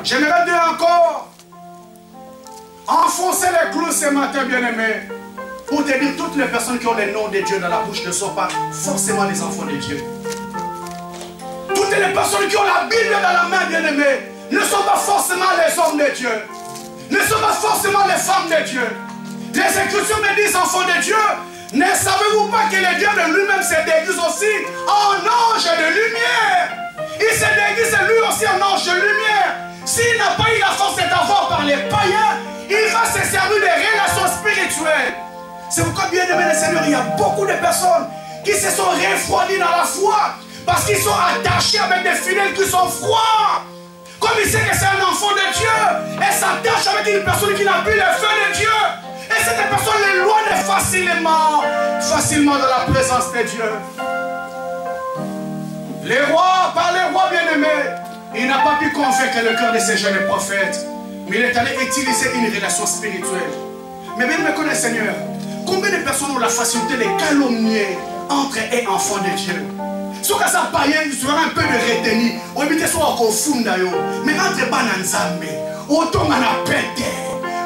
j'aimerais dire encore, enfoncer les clous ce matin, bien-aimé, pour te dire toutes les personnes qui ont le nom de Dieu dans la bouche ne sont pas forcément les enfants de Dieu. Toutes les personnes qui ont la Bible dans la main, bien-aimé, ne sont pas forcément les hommes de Dieu, ne sont pas forcément les femmes de Dieu. Les Écritures me disent, enfants de Dieu, ne savez-vous pas que le diable lui-même se déguise aussi en ange de lumière? Il se déguise lui aussi en ange de lumière. S'il n'a pas eu la force d'avoir par les païens, il va se servir des relations spirituelles. C'est pourquoi, bien aimé le Seigneur, il y a beaucoup de personnes qui se sont refroidies dans la foi parce qu'ils sont attachés avec des fidèles qui sont froids. Comme il sait que c'est un enfant de Dieu et s'attache avec une personne qui n'a plus le feu de Dieu. Et cette personne l'éloigne facilement de la présence de Dieu. Les rois, par les rois bien-aimés, il n'a pas pu convaincre le cœur de ces jeunes prophètes. Mais il est allé utiliser une relation spirituelle. Mais bien me connaît Seigneur, combien de personnes ont la facilité de calomnier entre et enfants de Dieu? Si on a ça païen, il sera un peu de retenu. On évite soit au fond d'ailleurs. Mais entre Bananzambe, autant on a pété.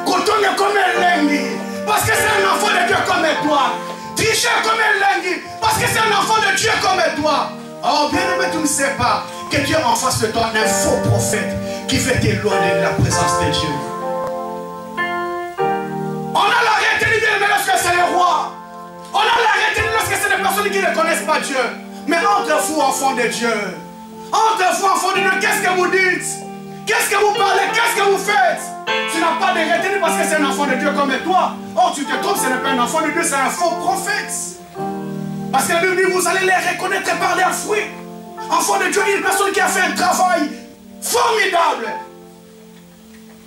Quand on est comme un lenni, parce que c'est un enfant de Dieu comme toi, tu tricher comme un lingue, parce que c'est un enfant de Dieu comme toi. Oh, bien aimé, tu ne sais pas que Dieu en face de toi un faux prophète qui fait t'éloigner de la présence de Dieu. On a la retenue bien aimé lorsque c'est le roi. On a la retenue lorsque c'est des personnes qui ne connaissent pas Dieu. Mais entre vous, enfants de Dieu, entre vous, enfants de Dieu, qu'est-ce que vous dites? Qu'est-ce que vous parlez? Qu'est-ce que vous faites? Tu n'as pas de retenue parce que c'est un enfant de Dieu comme toi. Oh, tu te trompes, ce n'est pas un enfant de Dieu, c'est un faux prophète. Parce que la Bible dit, vous allez les reconnaître par leurs fruits. Enfant de Dieu, une personne qui a fait un travail formidable.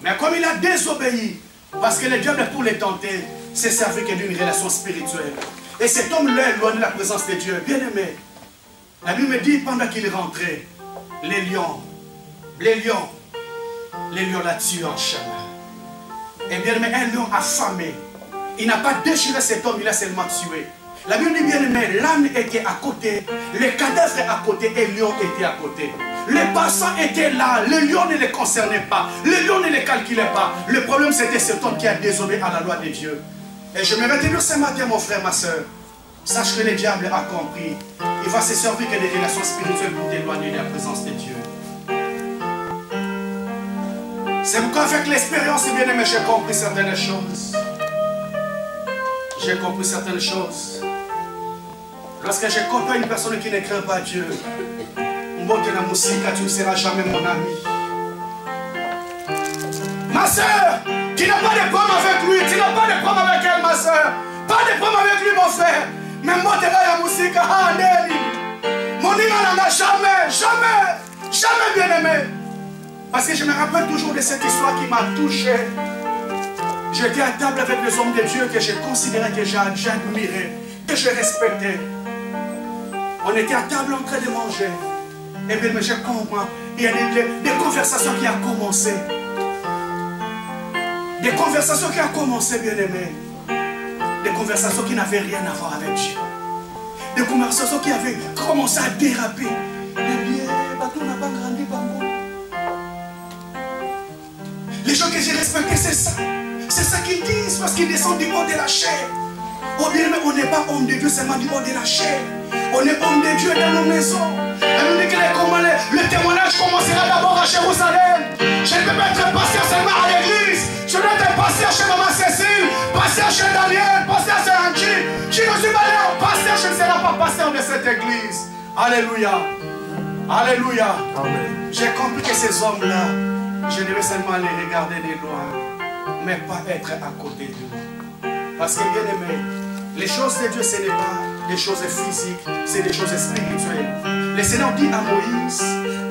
Mais comme il a désobéi, parce que le diable, pour les tenter, s'est servi que d'une relation spirituelle. Et cet homme-là, éloigné de la présence de Dieu, bien aimé. La Bible me dit, pendant qu'il est rentré, les lions l'a tué en chemin. Et bien aimé, un lion affamé. Il n'a pas déchiré cet homme, il a seulement tué. La Bible dit bien aimé, l'âne était à côté, le cadavre à côté et le lion était à côté. Les passants étaient là, le lion ne les concernait pas, le lion ne les calculait pas. Le problème c'était cet homme qui a désobéi à la loi de Dieu. Et je me retenir ce matin, mon frère, ma soeur. Sache que le diable a compris. Il va se servir que des relations spirituelles pour t'éloigner de la présence de Dieu. C'est pourquoi avec l'expérience, bien aimé, j'ai compris certaines choses. J'ai compris certaines choses. Lorsque j'ai compris une personne qui ne craint pas Dieu, tu ne seras jamais mon ami. Ma soeur, tu n'as pas de problème avec lui, tu n'as pas de problème avec elle, ma soeur. Pas de problème avec lui, mon frère. Mais moi, tu la musique, mon ami n'a jamais, jamais, jamais bien aimé. Parce que je me rappelle toujours de cette histoire qui m'a touché. J'étais à table avec les hommes de Dieu que je considérais, que j'admirais, que je respectais. On était à table en train de manger. Et bien, je comprends. Il y a des conversations qui ont commencé. Des conversations qui ont commencé, bien aimé. Des conversations qui n'avaient rien à voir avec Dieu. Des conversations qui avaient commencé à déraper. Eh bien, bateau n'a pas grandi par moi. Les gens que j'ai respectés, c'est ça. C'est ça qu'ils disent, parce qu'ils descendent du haut de la chair. Oh bien, mais on n'est pas homme de Dieu seulement du haut de la chair. On est homme de Dieu dans nos maisons. Elle nous dit que le témoignage commencera d'abord à Jérusalem. Je ne peux pas être pasteur seulement à l'église. Je dois être pasteur chez Maman Cécile, pasteur chez Daniel, pasteur chez Angie. Je ne suis pas là, pasteur, je ne serai pas pasteur de cette église. Alléluia. Alléluia. J'ai compris que ces hommes-là, je devais seulement les regarder de loin, mais pas être à côté d'eux. Parce que bien aimé, les choses de Dieu, ce n'est pas des choses physiques, c'est des choses spirituelles. Le Seigneur dit à Moïse,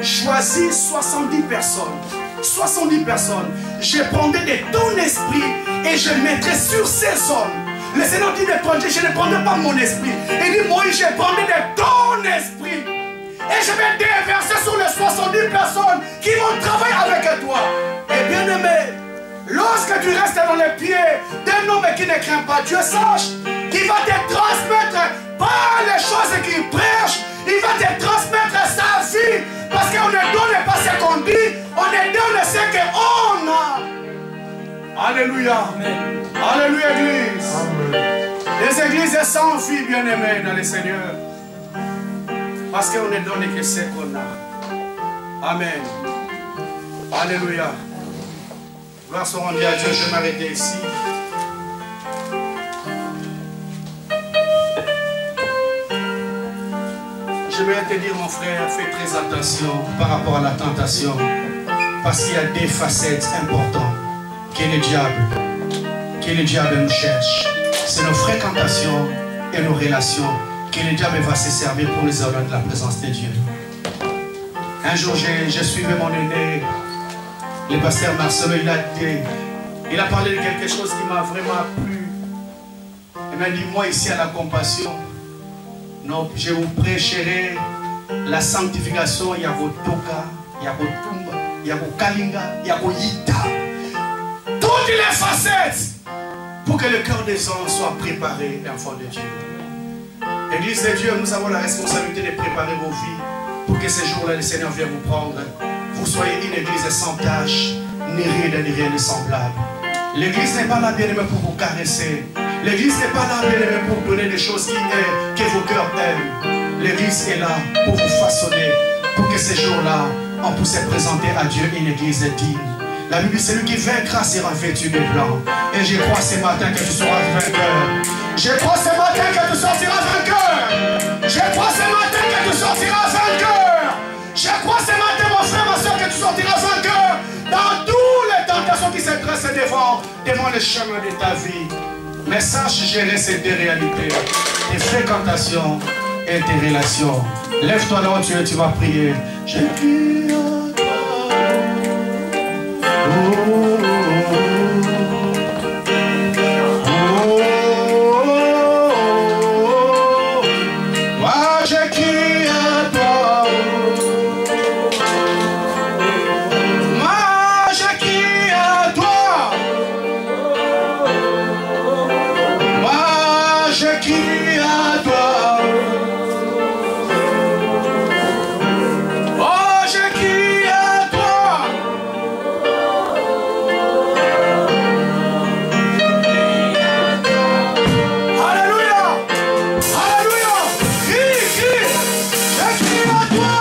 choisis 70 personnes. 70 personnes. Je prendrai de ton esprit et je mettrai sur ces hommes. Le Seigneur dit de prendre, je ne prendrai pas mon esprit. Il dit, Moïse, je prendrai de ton esprit. Et je vais déverser sur les 70 personnes qui vont travailler avec toi. Et bien aimé, lorsque tu restes dans les pieds d'un homme qui ne craint pas Dieu, sache qu'il va te transmettre par les choses qu'il prêche. Il va te transmettre sa vie. Parce qu'on ne donne pas ce qu'on dit, on ne donne ce qu'on a. Alléluia. Amen. Alléluia, Église. Amen. Les églises sans vie, bien-aimés dans le Seigneur. Parce qu'on ne donne que ce qu'on a. Amen. Alléluia. Gloire soit rendue à Dieu. Je vais m'arrêter ici. Je vais te dire, mon frère, fais très attention par rapport à la tentation. Parce qu'il y a des facettes importantes que le diable nous cherche. C'est nos fréquentations et nos relations que le diable va se servir pour nous éloigner de la présence de Dieu. Un jour, j'ai suivi mon aîné, le pasteur Marcelo. Il a parlé de quelque chose qui m'a vraiment plu. Il m'a dit, moi ici à la compassion, non, je vous prêcherai la sanctification. Il y a vos toka, il y a vos tumba, il y a vos kalinga, il y a vos yita. Toutes les facettes pour que le cœur des hommes soit préparé, enfants de Dieu. Église de Dieu, nous avons la responsabilité de préparer vos vies pour que ce jour-là, le Seigneur vienne vous prendre. Vous soyez une église sans tache, ni rien de semblable. L'église n'est pas là, bien-aimé, pour vous caresser. L'église n'est pas là, bien-aimé, pour donner des choses que vos cœurs aiment. L'église est là pour vous façonner, pour que ces jours-là, on puisse présenter à Dieu une église digne. La Bible dit, celui qui vaincra sera vêtu de blanc. Et je crois ce matin que tu seras vainqueur. Je crois ce matin que tu sortiras vainqueur. Je crois ce matin que tu sortiras vainqueur. Je crois ce matin, mon frère, ma soeur, que tu sortiras vainqueur dans toutes les tentations qui se dressent devant le chemin de ta vie. Mais sache gérer ces deux réalités, tes fréquentations et tes relations. Lève-toi là où tu es, tu vas prier. Je prie à toi. Oh, moi je crie à toi. Moi je crie à toi. Moi je crie à toi. Oh, je crie à toi. Alléluia. Alléluia. Crie, crie. Je crie à toi.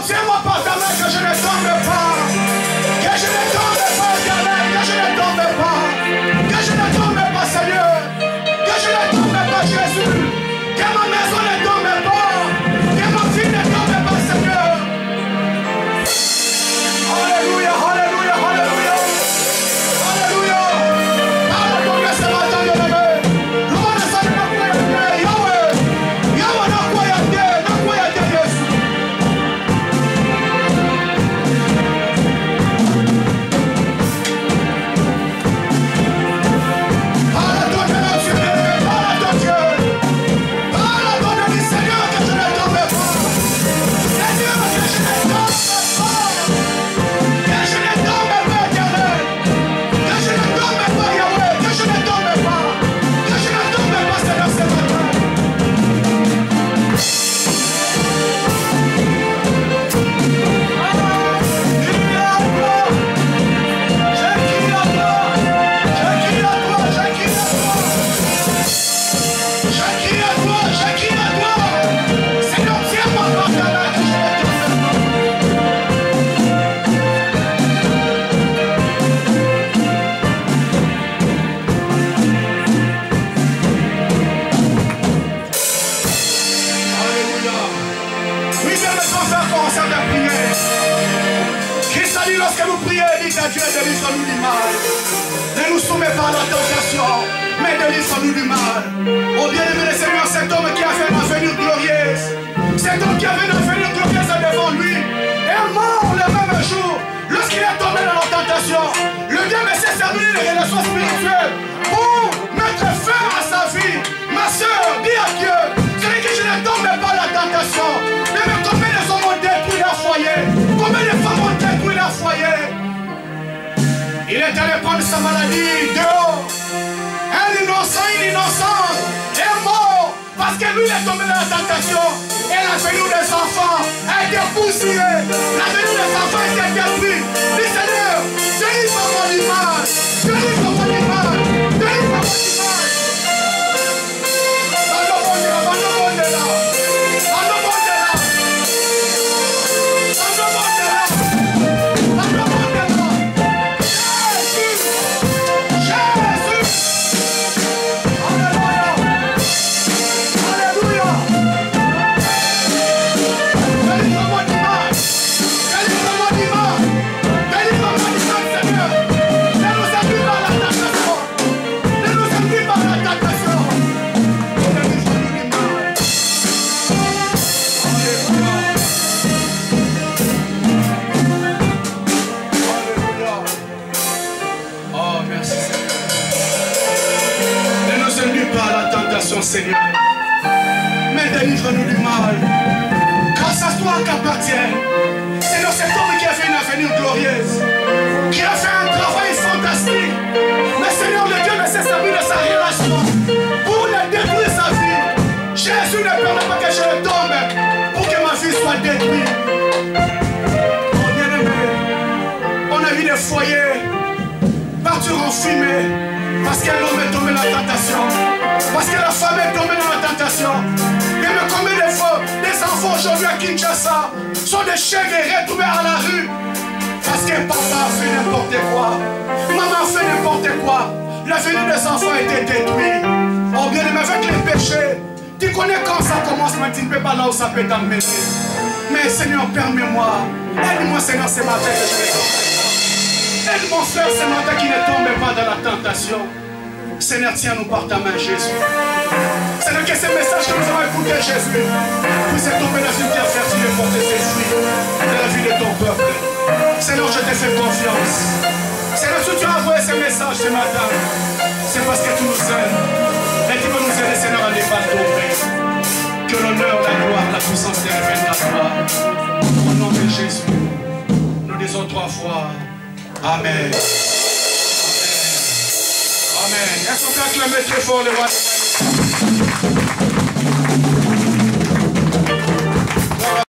Tiens-moi par ta main que je ne tombe pas. Que je ne tombe pas, éternel. Que je ne tombe pas. Que je ne tombe pas, Seigneur. Que je ne tombe pas, Jésus. Que ma maison ne tombe pas. Que ma fille ne tombe pas, Seigneur. Alléluia, alléluia, alléluia. Alléluia. Alléluia, ce matin, bien-aimé. Loin de ça, Yahweh. Yahweh, n'a quoi y a Jésus. Lorsque vous priez, dites à Dieu, délivre-nous du mal. Ne nous soumets pas à la tentation, mais délivre-nous du mal. Oh bien-aimé Seigneur, cet homme qui a fait une avenir glorieuse, cet homme qui avait une avenir glorieuse devant lui, est mort le même jour, lorsqu'il est tombé dans la tentation. des relations spirituelles pour mettre fin à sa vie. Ma soeur, dis à Dieu, celui que je ne tombe pas la tentation. Mais combien de hommes ont détruit leur foyer? Combien de femmes ont détruit leur foyer? Il est allé prendre sa maladie dehors. Un innocent, une innocente est mort parce que lui est tombé dans la tentation. Et l'avenir des enfants a été bousillé. L'avenir des enfants a été détruit. Dis Seigneur, délivre mon image. Délivre mon image. Délivre mon image. Dans le monde là, dans le monde là. Dans le monde là. Dans le monde là. Dans le monde là. Jésus. Jésus. Alléluia. Alléluia. Délivre mon image. Délivre mon image. Délivre mon image, Seigneur. Ne nous appuie pas la tentation. Ne nous appuie pas la tentation. Délivre mon image. Alléluia. Alléluia. Oh, merci Seigneur. Ne nous induis pas à la tentation, Seigneur. Mais délivre-nous du mal. Car c'est toi qui appartient. Seigneur, cet homme qui a fait une avenir glorieuse, qui a fait un travail fantastique. Mais Seigneur, le Dieu ne s'est servi de sa relation pour le détruire sa vie. Jésus ne permet pas que je tombe pour que ma vie soit détruite. Oh bien-aimé, on a vu des foyers partir en fumée parce que l'homme est tombé dans la tentation, parce que la femme est tombée dans la tentation. Et mais combien de fois des enfants aujourd'hui à Kinshasa sont des chiens retrouvés à la rue parce que papa a fait n'importe quoi, maman a fait n'importe quoi, l'avenir des enfants a été détruit. Oh bien aimé, avec les péchés, tu connais quand ça commence, mais tu ne peux pas là où ça peut t'emmener. Mais Seigneur, permets-moi, aide-moi Seigneur ce matin que je vais tomber. Aide mon frère ce matin qui ne tombe pas dans la tentation. Seigneur, tiens-nous par ta main, Jésus. Seigneur, que ces messages que nous avons écoutés, Jésus, puissent tomber dans une terre fertile et porter ses fruits dans la vie de ton peuple. Seigneur, je te fais confiance. Seigneur, si tu as envoyé ces messages ce matin, c'est parce que tu nous aimes. Et tu veux nous aider, Seigneur, à ne pas tomber. Que l'honneur, la gloire, la puissance te reviennent à toi. Au nom de Jésus, nous disons 3 fois Amen. Amen. Est-ce qu'on peut acclamer très fort le roi?